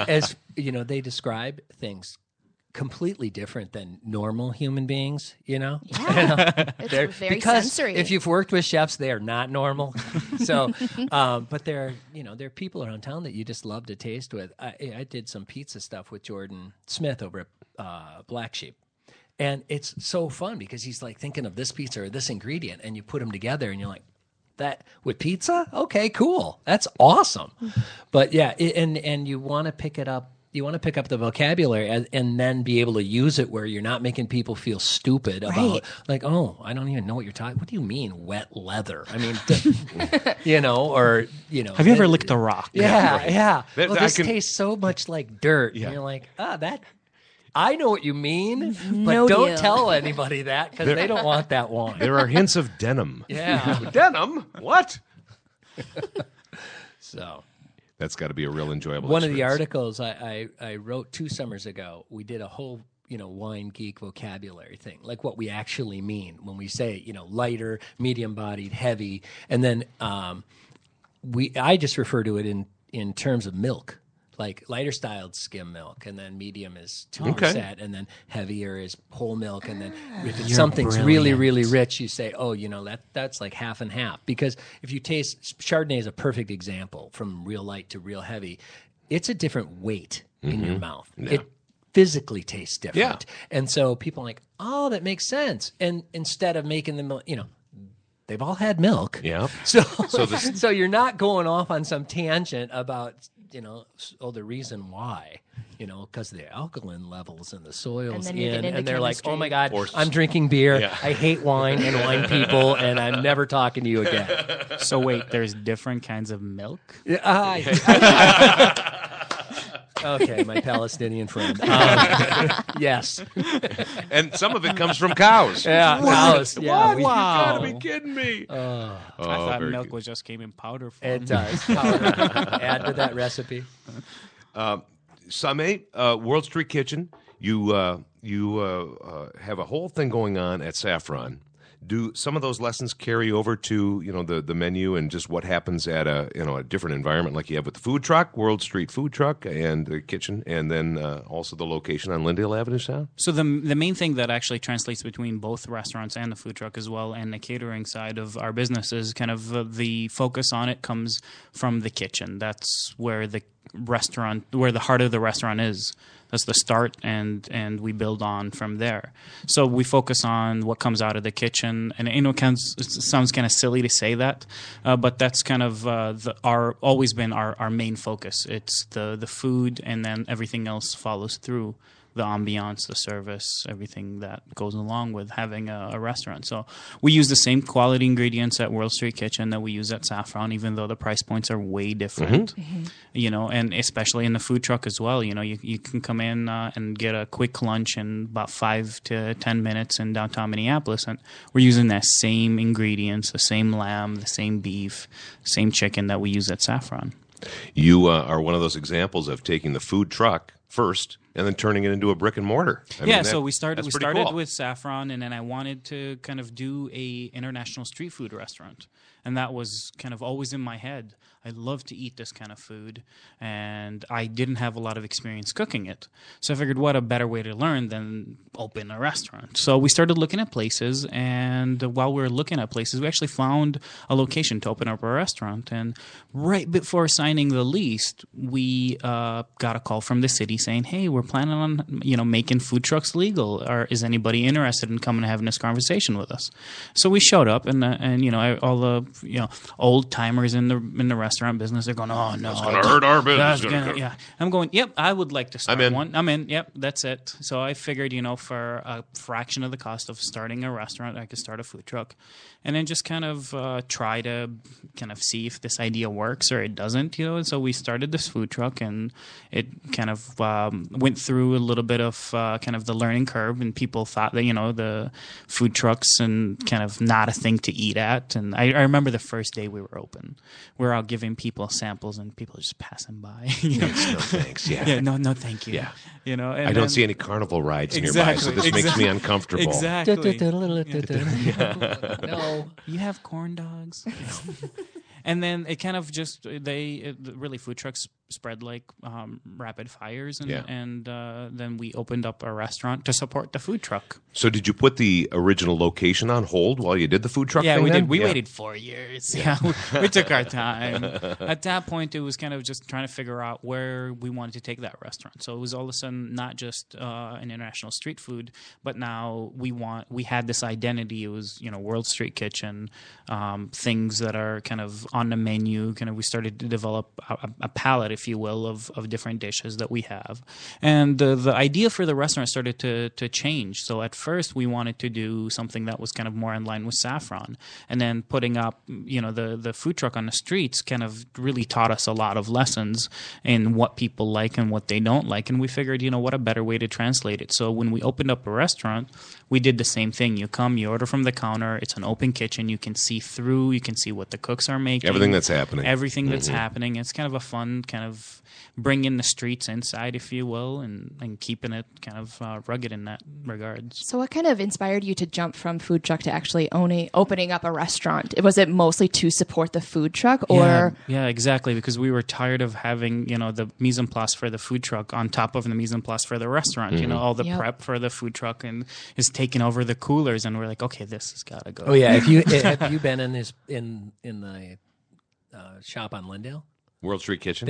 S4: As they describe things completely different than normal human beings.
S1: Yeah, it's very
S4: because
S1: sensory.
S4: if you've worked with chefs, they are not normal. So, but there are people around town that you just love to taste with. I did some pizza stuff with Jordan Smith over at Black Sheep. And it's so fun because he's like thinking of this pizza or this ingredient, and you put them together, and you're like, that with pizza? Okay, cool. That's awesome. But yeah, and you want to pick it up. You want to pick up the vocabulary and then be able to use it where you're not making people feel stupid about like, oh, I don't even know what you're talking. What do you mean wet leather? I mean,
S3: Have you ever licked a rock?
S4: Yeah.
S2: That-
S4: Well,
S2: I
S4: this
S2: can-
S4: tastes so much like dirt.
S2: Yeah.
S4: And you're like, that. I know what you mean, but
S1: No
S4: don't
S1: deal.
S4: tell anybody that because they don't want that wine.
S2: There are hints of denim.
S4: Yeah.
S2: Denim? What?
S4: So
S2: That's got to be a real enjoyable.
S4: one of the
S2: experience.
S4: articles I wrote 2 summers ago, we did a whole wine geek vocabulary thing, like what we actually mean when we say lighter, medium bodied, heavy, and then I just refer to it in terms of milk. Like lighter styled skim milk, and then medium is 2%, and then heavier is whole milk, and then if something's really, really rich, you say, oh, that's like half and half. Because if you taste Chardonnay is a perfect example from real light to real heavy. It's a different weight in your mouth.
S2: Yeah.
S4: It physically tastes different,
S2: Yeah.
S4: and so people are like, oh, that makes sense. And instead of making them, they've all had milk.
S2: Yeah.
S4: So you're not going off on some tangent about the reason why. because of the alkaline levels in the soils.
S1: And then you get into
S4: and they're like,
S1: chemistry.
S4: oh my God,
S2: Or-
S4: I'm drinking beer.
S2: Yeah.
S4: I hate wine and wine people, and I'm never talking to you again.
S3: So wait, there's different kinds of milk?
S4: Okay, my Palestinian friend. Yes.
S2: And some of it comes from cows.
S4: Yeah, cows. Yeah,
S2: What?
S4: we-
S2: You gotta be kidding me.
S3: I thought
S2: very
S3: milk
S2: good.
S3: was just came in powder form.
S4: it does. Add to that recipe.
S2: Same, World Street Kitchen. You have a whole thing going on at Saffron. Do some of those lessons carry over to the menu and just what happens at a different environment like you have with the food truck, World Street Food Truck, and the kitchen, and then also the location on Lindale Avenue South?
S3: So the main thing that actually translates between both restaurants and the food truck as well, and the catering side of our business, is kind of the focus on it comes from the kitchen. That's where the heart of the restaurant is. That's the start, and we build on from there. So we focus on what comes out of the kitchen, and it sounds kind of silly to say that, but that's kind of always been our main focus. It's the food, and then everything else follows through. The ambiance, the service, everything that goes along with having a restaurant. So we use the same quality ingredients at World Street Kitchen that we use at Saffron, even though the price points are way different. And especially in the food truck as well. You can come in and get a quick lunch in about 5 to 10 minutes in downtown Minneapolis, and we're using that same ingredients, the same lamb, the same beef, same chicken that we use at Saffron.
S2: You are one of those examples of taking the food truck first and then turning it into a brick and mortar.
S3: So we started
S2: cool.
S3: with Saffron, and then I wanted to kind of do a international street food restaurant, and that was kind of always in my head. I love to eat this kind of food, and I didn't have a lot of experience cooking it. So I figured, what a better way to learn than open a restaurant. So we started looking at places, and while we were looking at places, we actually found a location to open up a restaurant. And right before signing the lease, we got a call from the city saying, hey, we're planning on making food trucks legal. Or is anybody interested in coming and having this conversation with us? So we showed up, and all the old timers in the restaurant business, they're going, oh no,
S2: It's going to hurt our business.
S3: Yeah, I'm going, yep, I would like to start
S2: I'm in.
S3: one. I'm in. Yep, that's it. So I figured, for a fraction of the cost of starting a restaurant, I could start a food truck, and then just kind of try to kind of see if this idea works or it doesn't. And so we started this food truck, and it kind of went through a little bit of kind of the learning curve, and people thought that the food trucks and kind of not a thing to eat at. And I remember the first day we were open, we were out giving people samples, and people just passing by.
S2: No thanks. Yeah.
S3: Yeah, no, thank you.
S2: Yeah.
S3: And
S2: I don't see any carnival rides nearby, so this makes me uncomfortable.
S3: Exactly.
S4: No.
S3: You have corn dogs. And then it kind of just really food trucks spread like rapid fires, and then we opened up a restaurant to support the food truck.
S2: So did you put the original location on hold while you did the food truck
S3: Yeah,
S2: thing
S3: we
S2: then?
S3: did. We waited 4 years. Yeah, we took our time. At that point, it was kind of just trying to figure out where we wanted to take that restaurant. So it was all of a sudden not just an international street food, but now we had this identity. It was World Street Kitchen, things that are kind of on the menu. Kind of we started to develop a palette, if you will, of different dishes that we have. And the idea for the restaurant started to change. So at first we wanted to do something that was kind of more in line with Saffron. And then putting up, the food truck on the streets kind of really taught us a lot of lessons in what people like and what they don't like. And we figured, what a better way to translate it. So when we opened up a restaurant, we did the same thing. You come, you order from the counter. It's an open kitchen. You can see through. You can see what the cooks are making.
S2: Everything that's happening.
S3: Everything that's happening. It's kind of a fun kind of bringing the streets inside, if you will, and keeping it kind of rugged in that regards.
S1: So what kind of inspired you to jump from food truck to actually opening up a restaurant? Was it mostly to support the food truck, or?
S3: Yeah, exactly, because we were tired of having, the mise en place for the food truck on top of the mise en place for the restaurant. All the prep for the food truck and is taking over the coolers, and we're like, okay, this has got to go.
S4: Oh yeah, have you been in the shop on Lindale?
S2: World Street Kitchen.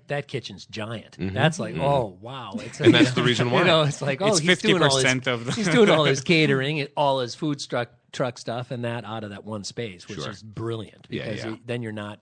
S4: That kitchen's giant. That's like, oh wow,
S2: and that's the reason why.
S4: It's like,
S3: it's
S4: he's doing all
S3: 50% of the.
S4: He's doing all his catering, all his food truck stuff, and that out of that one space, which is brilliant because then you're not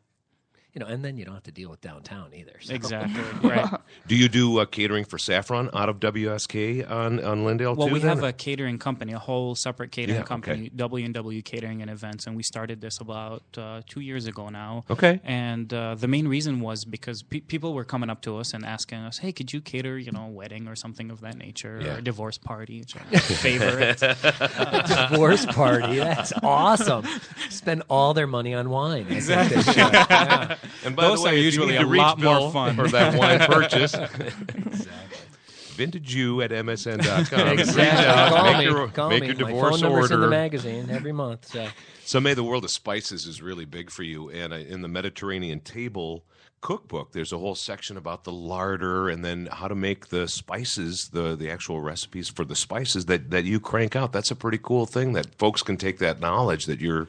S4: and then you don't have to deal with downtown either. So.
S3: Exactly. Right.
S2: Do you do catering for Saffron out of WSK on Lindale
S3: Well,
S2: too?
S3: we
S2: then?
S3: have a catering company, a whole separate catering
S2: Yeah,
S3: company,
S2: okay.
S3: W&W Catering and Events, and we started this about 2 years ago now.
S2: Okay.
S3: And the main reason was because people were coming up to us and asking us, "Hey, could you cater, a wedding or something of that nature,
S2: Yeah.
S3: or a divorce party?" Which are my favorites.
S4: Divorce party. That's awesome. Spend all their money on wine. Exactly. Yeah.
S2: And by
S3: Those
S2: the way,
S3: are
S2: if you
S3: usually
S2: need
S3: a
S2: to reach
S3: lot more
S2: Bill
S3: fun.
S2: for that wine purchase.
S4: Exactly.
S2: VintageU@msn.com. Reach
S4: Exactly.
S2: out,
S4: Call
S2: make
S4: me.
S2: your,
S4: Call
S2: make
S4: me.
S2: your
S4: My
S2: divorce
S4: phone number's
S2: order.
S4: in the magazine every month. So.
S2: May the world of spices is really big for you. And in the Mediterranean table cookbook, there's a whole section about the larder and then how to make the spices, the actual recipes for the spices that you crank out. That's a pretty cool thing that folks can take that knowledge that you're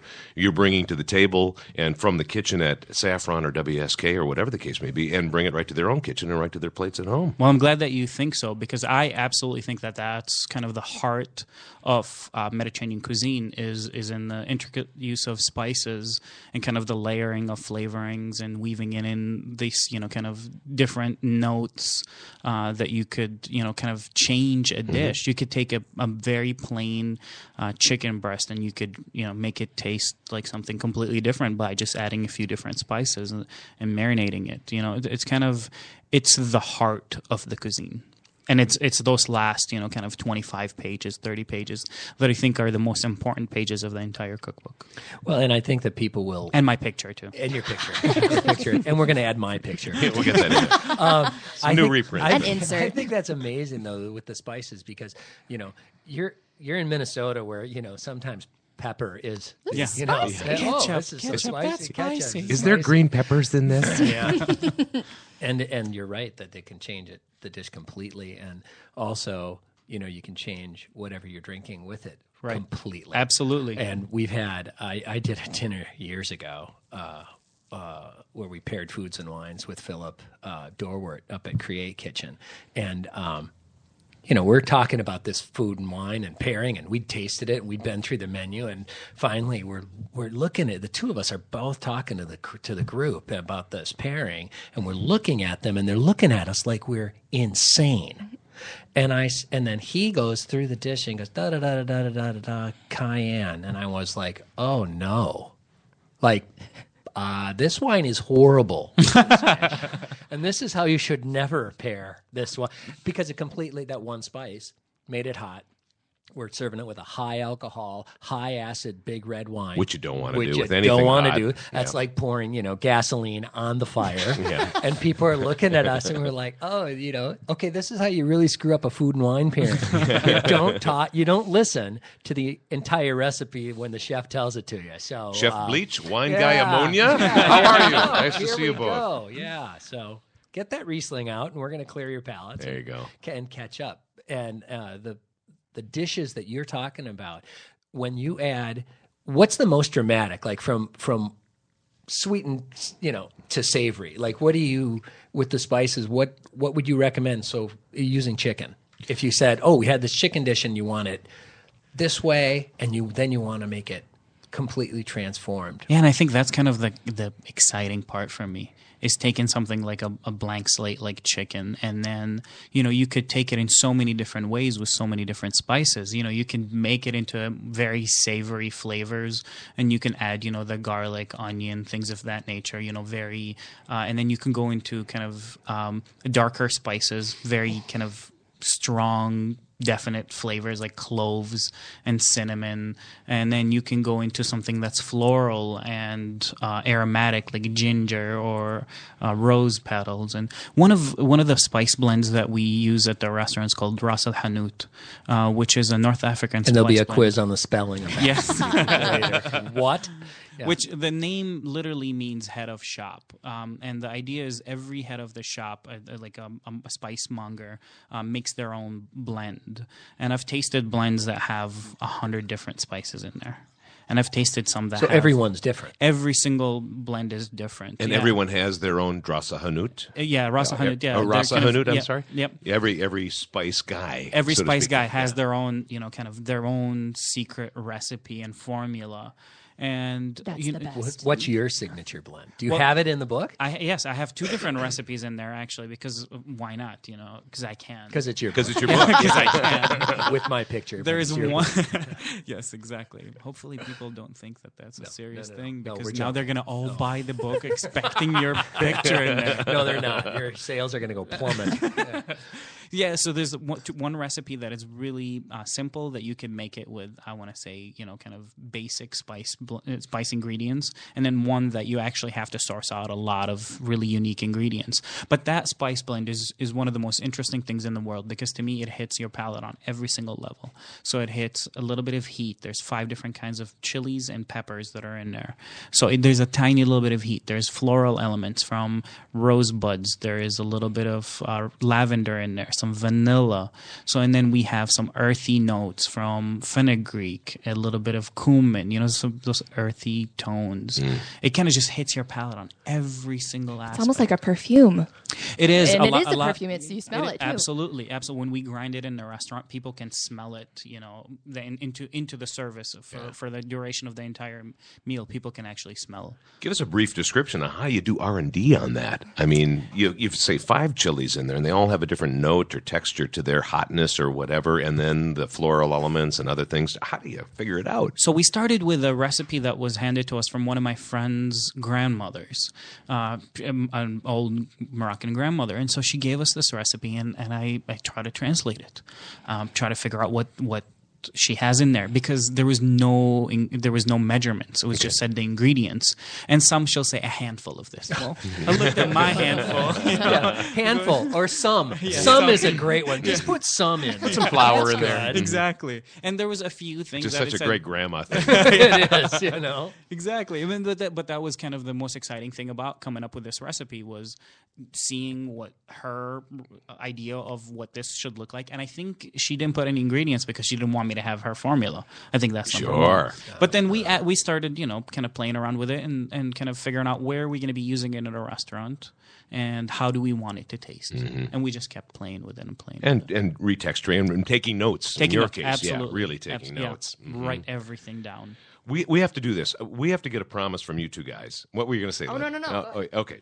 S2: bringing to the table and from the kitchen at Saffron or WSK or whatever the case may be, and bring it right to their own kitchen and right to their plates at home.
S3: Well, I'm glad that you think so, because I absolutely think that that's kind of the heart of Mediterranean cuisine is in the intricate use of spices and kind of the layering of flavorings and weaving it in these, kind of different notes that you could, kind of change a dish. You could take a very plain chicken breast and you could, make it taste like something completely different by just adding a few different spices and marinating it. It's the heart of the cuisine. And it's those last, kind of 25 pages, 30 pages that I think are the most important pages of the entire cookbook.
S4: Well, and I think that people will...
S3: And my picture, too.
S4: And your picture. And we're going to add my picture.
S2: Yeah, we'll get that in there. Some new reprint.
S1: An insert.
S4: I think that's amazing, though, with the spices, because, you're in Minnesota where, sometimes pepper is...
S3: Yeah.
S4: This is so
S3: Ketchup, that's spicy.
S2: Is there green peppers in this?
S4: Yeah. And you're right that they can change the dish completely, and also you can change whatever you're drinking with it completely.
S3: Absolutely.
S4: And we've had I did a dinner years ago where we paired foods and wines with Philip Dorwart up at Create Kitchen, and we're talking about this food and wine and pairing, and we'd tasted it, and we'd been through the menu, and finally we're looking at the two of us are both talking to the group about this pairing, and we're looking at them, and they're looking at us like we're insane. And then he goes through the dish and goes da da da da da da da da cayenne, and I was like, oh no, like. This wine is horrible. And this is how you should never pair this one, because that one spice made it hot. We're serving it with a high alcohol, high acid, big red wine,
S2: Which you don't want to
S4: which
S2: do with
S4: you
S2: anything
S4: don't want to
S2: hot.
S4: do. That's like pouring, gasoline on the fire. And people are looking at us, and we're like, "Oh, okay, this is how you really screw up a food and wine pairing. You don't listen to the entire recipe when the chef tells it to you." So,
S2: Chef Bleach, wine guy ammonia. How are you? Nice to see you both.
S4: Oh, yeah. So get that Riesling out, and we're going to clear your palates.
S2: There you go.
S4: And catch up. And the dishes that you're talking about, when you add, what's the most dramatic, like from sweet and to savory? Like, what do you with the spices? What would you recommend? So using chicken, if you said, oh, we had this chicken dish and you want it this way, and then you want to make it completely transformed.
S3: Yeah, and I think that's kind of the exciting part for me, is taking something like a blank slate like chicken, and then, you could take it in so many different ways with so many different spices. You can make it into very savory flavors, and you can add, the garlic, onion, things of that nature, very, and then you can go into kind of darker spices, very kind of strong, definite flavors like cloves and cinnamon, and then you can go into something that's floral and aromatic like ginger or rose petals. And one of the spice blends that we use at the restaurant is called Ras Al Hanout, which is a North African
S4: And
S3: spice
S4: there'll be a
S3: blend.
S4: quiz on the spelling of that.
S3: Yes.
S4: later. What? Yeah.
S3: Which the name literally means head of shop, and the idea is every head of the shop, like a spice monger, makes their own blend. And I've tasted blends that have 100 different spices in there, and I've tasted some that.
S4: So
S3: have,
S4: everyone's different.
S3: Every single blend is different,
S2: And
S3: yeah.
S2: everyone has their own Drasa Hanut.
S3: Yeah, Ras Al Hanout. Yeah,
S2: Rasa
S3: they're kind of-
S2: Hanut, I'm
S3: yeah,
S2: sorry.
S3: Yep.
S2: Every spice guy.
S3: Every
S2: so to
S3: spice
S2: speak.
S3: guy has
S2: Yeah.
S3: their own, kind of their own secret recipe and formula. And
S1: That's the best.
S4: What's your signature blend? Do you have it in the book?
S3: Yes, I have 2 different recipes in there actually, because why not? Because I can.
S4: Because it's your
S2: Because
S4: book.
S2: it's your book.
S3: Because I can.
S4: With my picture.
S3: There
S4: but
S3: is
S4: it's your
S3: one.
S4: book.
S3: Yes, exactly. Hopefully, people don't think that that's a serious
S4: no.
S3: thing,
S4: No,
S3: because
S4: we're
S3: now
S4: joking.
S3: they're gonna all buy the book expecting your picture in there.
S4: No, they're not. Your sales are going to go plummet.
S3: Yeah, so there's one recipe that is really simple that you can make it with, I want to say, kind of basic spice ingredients, and then one that you actually have to source out a lot of really unique ingredients. But that spice blend is one of the most interesting things in the world, because to me it hits your palate on every single level. So it hits a little bit of heat. There's 5 different kinds of chilies and peppers that are in there. So there's a tiny little bit of heat. There's floral elements from rosebuds. There is a little bit of lavender in there, some vanilla. So, and then we have some earthy notes from fenugreek, a little bit of cumin, those earthy tones. It kind of just hits your palate on every single aspect.
S1: It's almost like a perfume.
S3: It is.
S1: And
S3: a
S1: it
S3: lot,
S1: is a
S3: lot,
S1: perfume. You smell it, too.
S3: Absolutely. When we grind it in the restaurant, people can smell it, into the service for the duration of the entire meal. People can actually smell.
S2: Give us a brief description of how you do R&D on that. I mean, you say 5 chilies in there, and they all have a different note or texture to their hotness or whatever, and then the floral elements and other things. How do you figure it out?
S3: So we started with a recipe that was handed to us from one of my friend's grandmothers, an old Moroccan grandmother. And so she gave us this recipe, and I try to translate it, try to figure out what she has in there, because there was no measurements. It was just said the ingredients, and some she'll say a handful of this. Well, I looked at my handful.
S4: Handful or some.
S3: Yeah,
S4: some is a great one. Just put some in.
S2: Put some flour
S4: That's
S2: in there.
S4: good.
S3: Exactly. And there was a few things.
S2: Just
S3: that
S2: such
S3: it
S2: a
S3: said,
S2: great grandma thing.
S4: It is,
S3: Exactly. I mean, but that was kind of the most exciting thing about coming up with this recipe, was seeing what her idea of what this should look like. And I think she didn't put any ingredients because she didn't want me to have her formula. I think that's number one. But then we started, kind of playing around with it and kind of figuring out where are we going to be using it in a restaurant, and how do we want it to taste. And we just kept playing with it and playing with it.
S2: And retexturing and taking notes.
S3: Taking
S2: in your
S3: notes,
S2: case,
S3: absolutely.
S2: yeah, really taking notes.
S3: Write everything down.
S2: We have to do this. We have to get a promise from you 2 guys. What were you going to say?
S1: Oh,
S2: Lynn?
S1: no.
S2: Okay.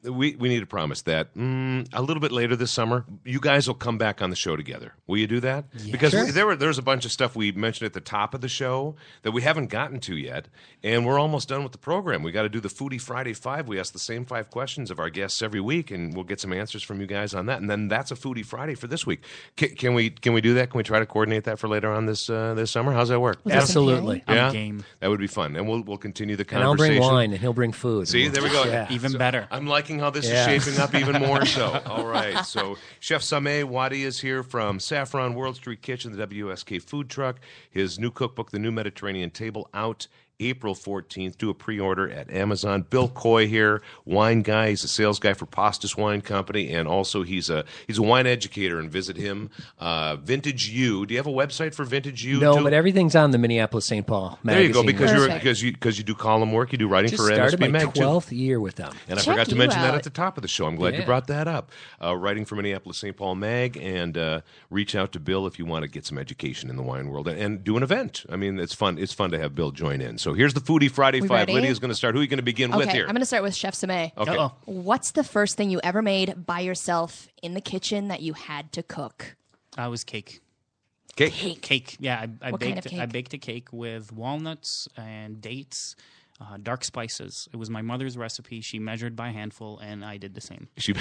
S2: We need a promise that a little bit later this summer, you guys will come back on the show together. Will you do that?
S3: Yeah.
S2: Because
S4: Sure.
S2: there's a bunch of stuff we mentioned at the top of the show that we haven't gotten to yet, and we're almost done with the program. We got to do the Foodie Friday 5. We ask the same 5 questions of our guests every week, and we'll get some answers from you guys on that. And then that's a Foodie Friday for this week. Can we do that? Can we try to coordinate that for later on this summer? How's that work?
S4: Absolutely.
S3: I'm game.
S2: That would be fun, and we'll continue the
S4: And I'll
S2: conversation.
S4: bring wine, and he'll bring food.
S2: See, there we go.
S4: Yeah.
S3: Even better.
S2: I'm liking how this is
S4: Yeah.
S2: shaping up even more so. All right. So Chef Sameh Wadi is here from Saffron World Street Kitchen, the WSK food truck. His new cookbook, The New Mediterranean Table, out April 14th. Do a pre-order at Amazon. Bill Coy here, wine guy. He's a sales guy for Pastis Wine Company, and also he's a wine educator. And visit him. Vintage U. Do you have a website for Vintage U?
S4: No,
S2: too?
S4: but everything St. Minneapolis St. Paul magazine.
S2: There you go,
S1: Perfect.
S2: because you do column work, you do writing
S4: just
S2: for
S4: started
S2: MSP
S4: my
S2: Mag too.
S4: 12th year with them.
S2: And I
S1: Check
S2: forgot to
S1: you
S2: mention that
S1: out.
S2: at the top of the show. I'm glad you
S4: Yeah.
S2: brought that up. Writing for Minneapolis St. Paul Mag, and reach out to Bill if you want to get some education in the wine world and do an event. I mean, it's fun. It's fun to have Bill join in. So here's the Foodie Friday
S1: We
S2: 5.
S1: ready?
S2: Lydia's going to start. Who are you going to begin with
S1: Okay,
S2: here?
S1: I'm going to start with Chef Sameh.
S2: Okay.
S3: Uh-oh.
S1: What's the first thing you ever made by yourself in the kitchen that you had to cook?
S3: I was cake.
S2: Cake.
S3: Cake. Yeah, I
S1: What
S3: baked.
S1: kind of cake?
S3: I baked a cake with walnuts and dates, dark spices. It was my mother's recipe. She measured by handful, and I did the same.
S2: She-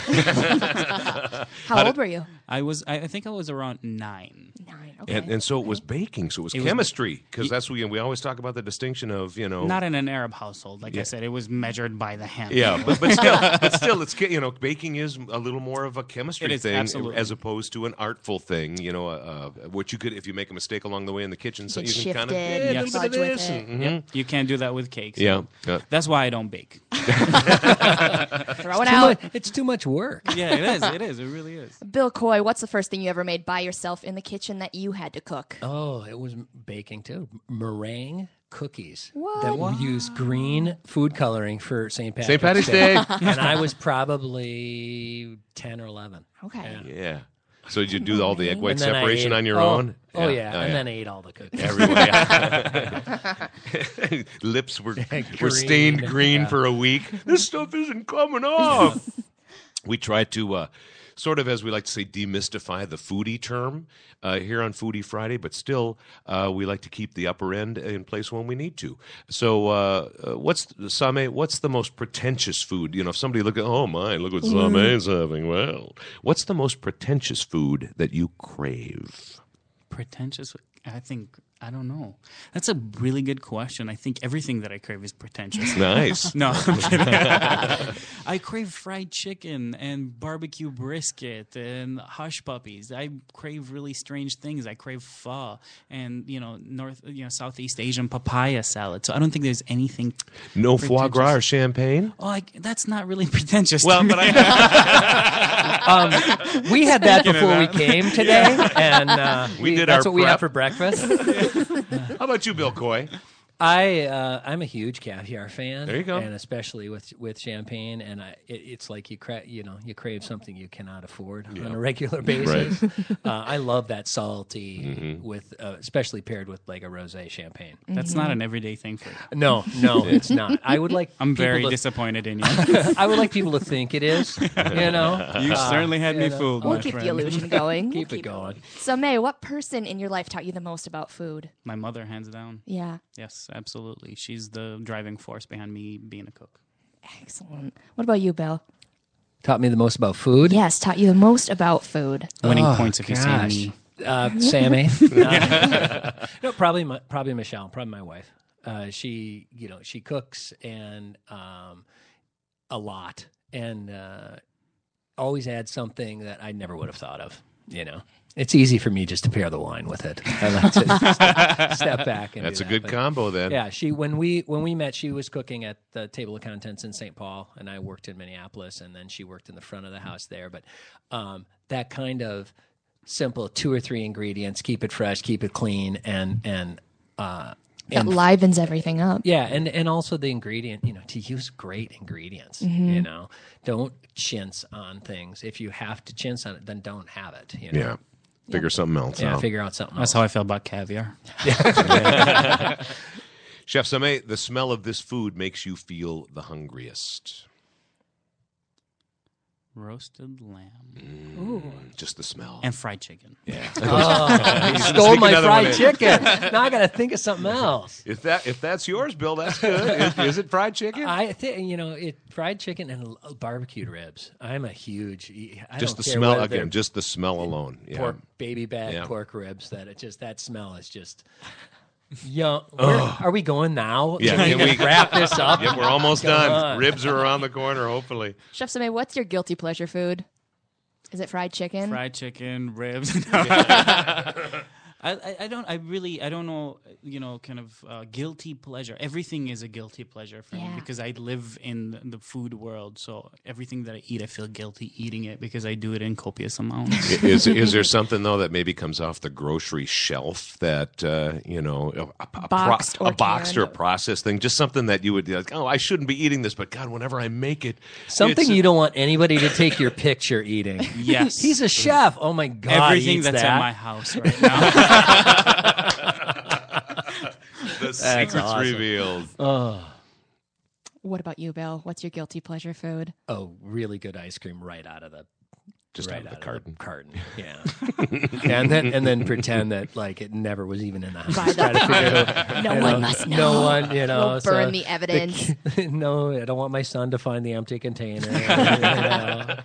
S1: How old were you?
S3: I think I was around 9.
S1: 9. Okay.
S2: and so it was baking. So it was
S3: was-
S2: chemistry, because that's we always talk about the distinction of
S3: Not in an Arab household, like I said. It was measured by the hand.
S2: Yeah, but still, it's baking is a little more of a chemistry
S3: It is,
S2: thing
S3: absolutely.
S2: as opposed to an artful thing. What you could, if you make a mistake along the way in the kitchen, so
S1: You
S2: you
S1: can
S2: can kind of
S1: shift it,
S3: Yes.
S2: a little bit of
S1: fudge with
S2: this.
S1: it.
S2: and-
S3: Yep. You can't do that with cakes.
S2: Yeah.
S3: That's why I don't bake.
S1: Throw it out.
S4: It's too much work.
S3: Yeah, it is. It is. It really is.
S1: Bill Coy, what's the first thing you ever made by yourself in the kitchen that you had to cook?
S4: Oh, it was baking too. Meringue cookies
S1: What?
S4: that we use green food coloring for St.
S2: St. Patty's Day.
S4: And I was probably 10 or 11.
S1: Okay.
S2: Yeah. So did you do all the egg white
S4: And then I
S2: separation
S4: ate-
S2: on your own?
S4: Oh, yeah. And then I ate all the cookies.
S2: Everyone, lips were stained green for a week. This stuff isn't coming off. We try to sort of, as we like to say, demystify the foodie term here on Foodie Friday, but still we like to keep the upper end in place when we need to. So what's the most pretentious food? You know, if somebody look what Same's having. Well, what's the most pretentious food that you crave?
S3: Pretentious? I don't know. That's a really good question. I think everything that I crave is pretentious.
S2: Nice.
S3: No, I'm kidding. I crave fried chicken and barbecue brisket and hush puppies. I crave really strange things. I crave pho and Southeast Asian papaya salad. So I don't think there's anything.
S2: No foie gras or champagne?
S3: Oh, that's not really pretentious.
S2: Well, but
S4: We had that before we came today, and
S2: We did
S4: that's
S2: our
S4: what we
S2: prep.
S4: had for breakfast.
S2: How about you, Bill Coy?
S4: I'm a huge caviar fan.
S2: There you go.
S4: And especially with champagne, and it's like you crave something you cannot afford on a regular basis. I love that salty with especially paired with like a rosé champagne.
S3: That's not an everyday thing for you.
S4: No, it's not. I would like.
S3: I'm very
S4: people to-
S3: disappointed in you.
S4: I would like people to think it is. You know,
S3: You certainly had me fooled,
S1: We'll
S3: my
S1: keep
S3: friend.
S1: the illusion going.
S4: keep it going.
S1: So, May, what person in your life taught you the most about food?
S3: My mother, hands down.
S1: Yeah.
S3: Yes, absolutely. She's the driving force behind me being a cook.
S1: Excellent. What about you, Bill?
S4: Taught me the most about food.
S1: Yes, taught you the most about food.
S3: Winning points if you see
S4: gosh.
S3: me.
S4: Sammy. No, probably Michelle, probably my wife. She cooks and a lot, and always adds something that I never would have thought of. You know, it's easy for me just to pair the wine with it. I like to step back and
S2: That's
S4: do
S2: a
S4: that,
S2: good
S4: but-
S2: combo then.
S4: Yeah, when we met, she was cooking at the Table of Contents in St. Paul, and I worked in Minneapolis, and then she worked in the front of the house there. But that kind of simple 2 or 3 ingredients, keep it fresh, keep it clean, and
S1: That livens everything up.
S4: yeah, and also the ingredient, to use great ingredients. Don't chintz on things. If you have to chintz on it, then don't have it.
S2: Yeah. Figure something else
S4: Yeah,
S2: out.
S4: figure out something
S3: That's
S4: else.
S3: how I feel about caviar.
S2: Chef Sameh, the smell of this food makes you feel the hungriest.
S3: Roasted lamb
S2: Just the smell.
S3: and fried chicken.
S4: Stole my
S2: another one
S4: fried
S2: in.
S4: chicken. Now I got to think of something else.
S2: If that's yours, Bill, that's good. Is it fried chicken?
S4: I think fried chicken and barbecued ribs. I'm a huge. I
S2: Just
S4: don't
S2: the
S4: care
S2: smell
S4: whether
S2: again.
S4: they're
S2: Just the smell alone. Yeah.
S4: pork, baby back
S2: Yeah.
S4: pork ribs. That smell is just. Yeah, are we going now?
S2: Yeah,
S4: Can
S2: can
S4: we
S2: we-
S4: wrap this up?
S2: Yep, we're almost
S4: Come
S2: done.
S4: on.
S2: Ribs are around the corner, hopefully.
S1: Chef Sameh, what's your guilty pleasure food? Is it fried chicken?
S3: Fried chicken, ribs. I don't know, kind of guilty pleasure. Everything is a guilty pleasure for me
S1: Yeah.
S3: because I live in the food world. So everything that I eat, I feel guilty eating it because I do it in copious amounts.
S2: Is there something though that maybe comes off the grocery shelf that a
S1: Boxed or
S2: boxed or
S1: canned.
S2: processed thing? Just something that you would be like, oh, I shouldn't be eating this, but God, whenever I make it,
S4: Something
S2: it's-
S4: you don't want anybody to take your picture eating.
S3: Yes.
S4: He's a chef. Oh my God.
S3: Everything
S4: eats
S3: that's
S4: that.
S3: at my house right now.
S2: the secrets
S4: awesome.
S2: revealed.
S1: What about you, Bill? What's your guilty pleasure food?
S4: Oh, really good ice cream right out of the
S2: Just out of the carton.
S4: Carton, yeah. and then pretend that like it never was even in the house.
S1: By the-
S4: Try to figure out,
S1: No one must know.
S4: No one,
S1: We'll
S4: so
S1: burn the evidence.
S4: no, I don't want my son to find the empty container.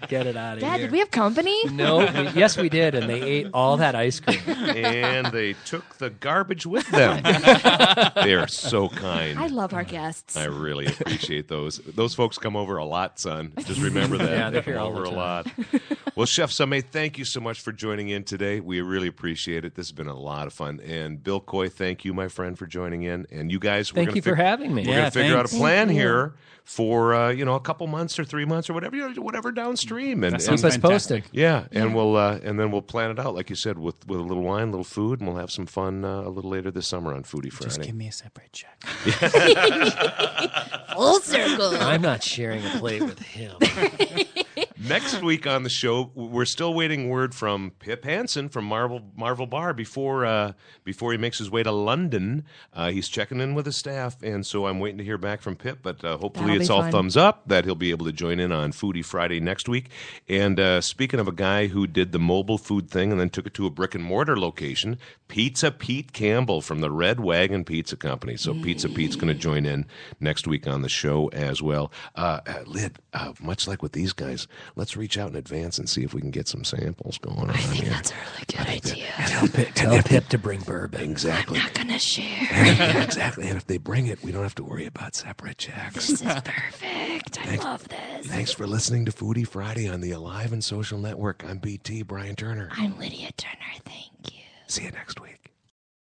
S4: Get it out of
S1: Dad,
S4: here.
S1: did we have company?
S4: No, yes, we did, and they ate all that ice cream.
S2: And they took the garbage with them. They are so kind.
S1: I love our guests.
S2: I really appreciate those. Those folks come over a lot, son. Just remember that.
S4: Yeah, they're
S2: They come
S4: here all
S2: over
S4: the
S2: a
S4: time.
S2: lot. Well, Chef Sameh, thank you so much for joining in today. We really appreciate it. This has been a lot of fun. And Bill Coy, thank you, my friend, for joining in. And you guys,
S4: Thank you for having me.
S2: We're going to figure out a
S3: thanks.
S2: plan
S1: Thank you.
S2: here for a couple months or 3 months or whatever downstream. And,
S3: That sounds
S4: Keep us
S3: fantastic.
S4: posted.
S2: yeah, and then we'll plan it out, like you said, with a little wine, a little food, and we'll have some fun a little later this summer on Foodie Friday.
S3: Just give me a separate check.
S1: Full circle.
S4: I'm not sharing a plate with him.
S2: Next week on the show, we're still waiting word from Pip Hansen from Marvel Bar before he makes his way to London. He's checking in with his staff, and so I'm waiting to hear back from Pip. But hopefully
S1: That'll
S2: it's
S1: be
S2: all
S1: fun.
S2: thumbs up that he'll be able to join in on Foodie Friday next week. And speaking of a guy who did the mobile food thing and then took it to a brick and mortar location, Pizza Pete Campbell from the Red Wagon Pizza Company. So Pizza Pete's going to join in next week on the show as well. Lyd, much like with these guys, let's reach out in advance and see if we can get some samples going on
S1: I think
S2: here.
S1: that's a really good idea.
S4: Tell Pip to bring bourbon.
S2: Exactly.
S1: I'm not gonna share.
S2: Yeah, exactly. And if they bring it, we don't have to worry about separate checks.
S1: This is perfect. I love this.
S2: Thanks for listening to Foodie Friday on the Alive and Social Network. I'm BT, Brian Turner.
S1: I'm Lydia Turner. Thank you.
S2: See you next week.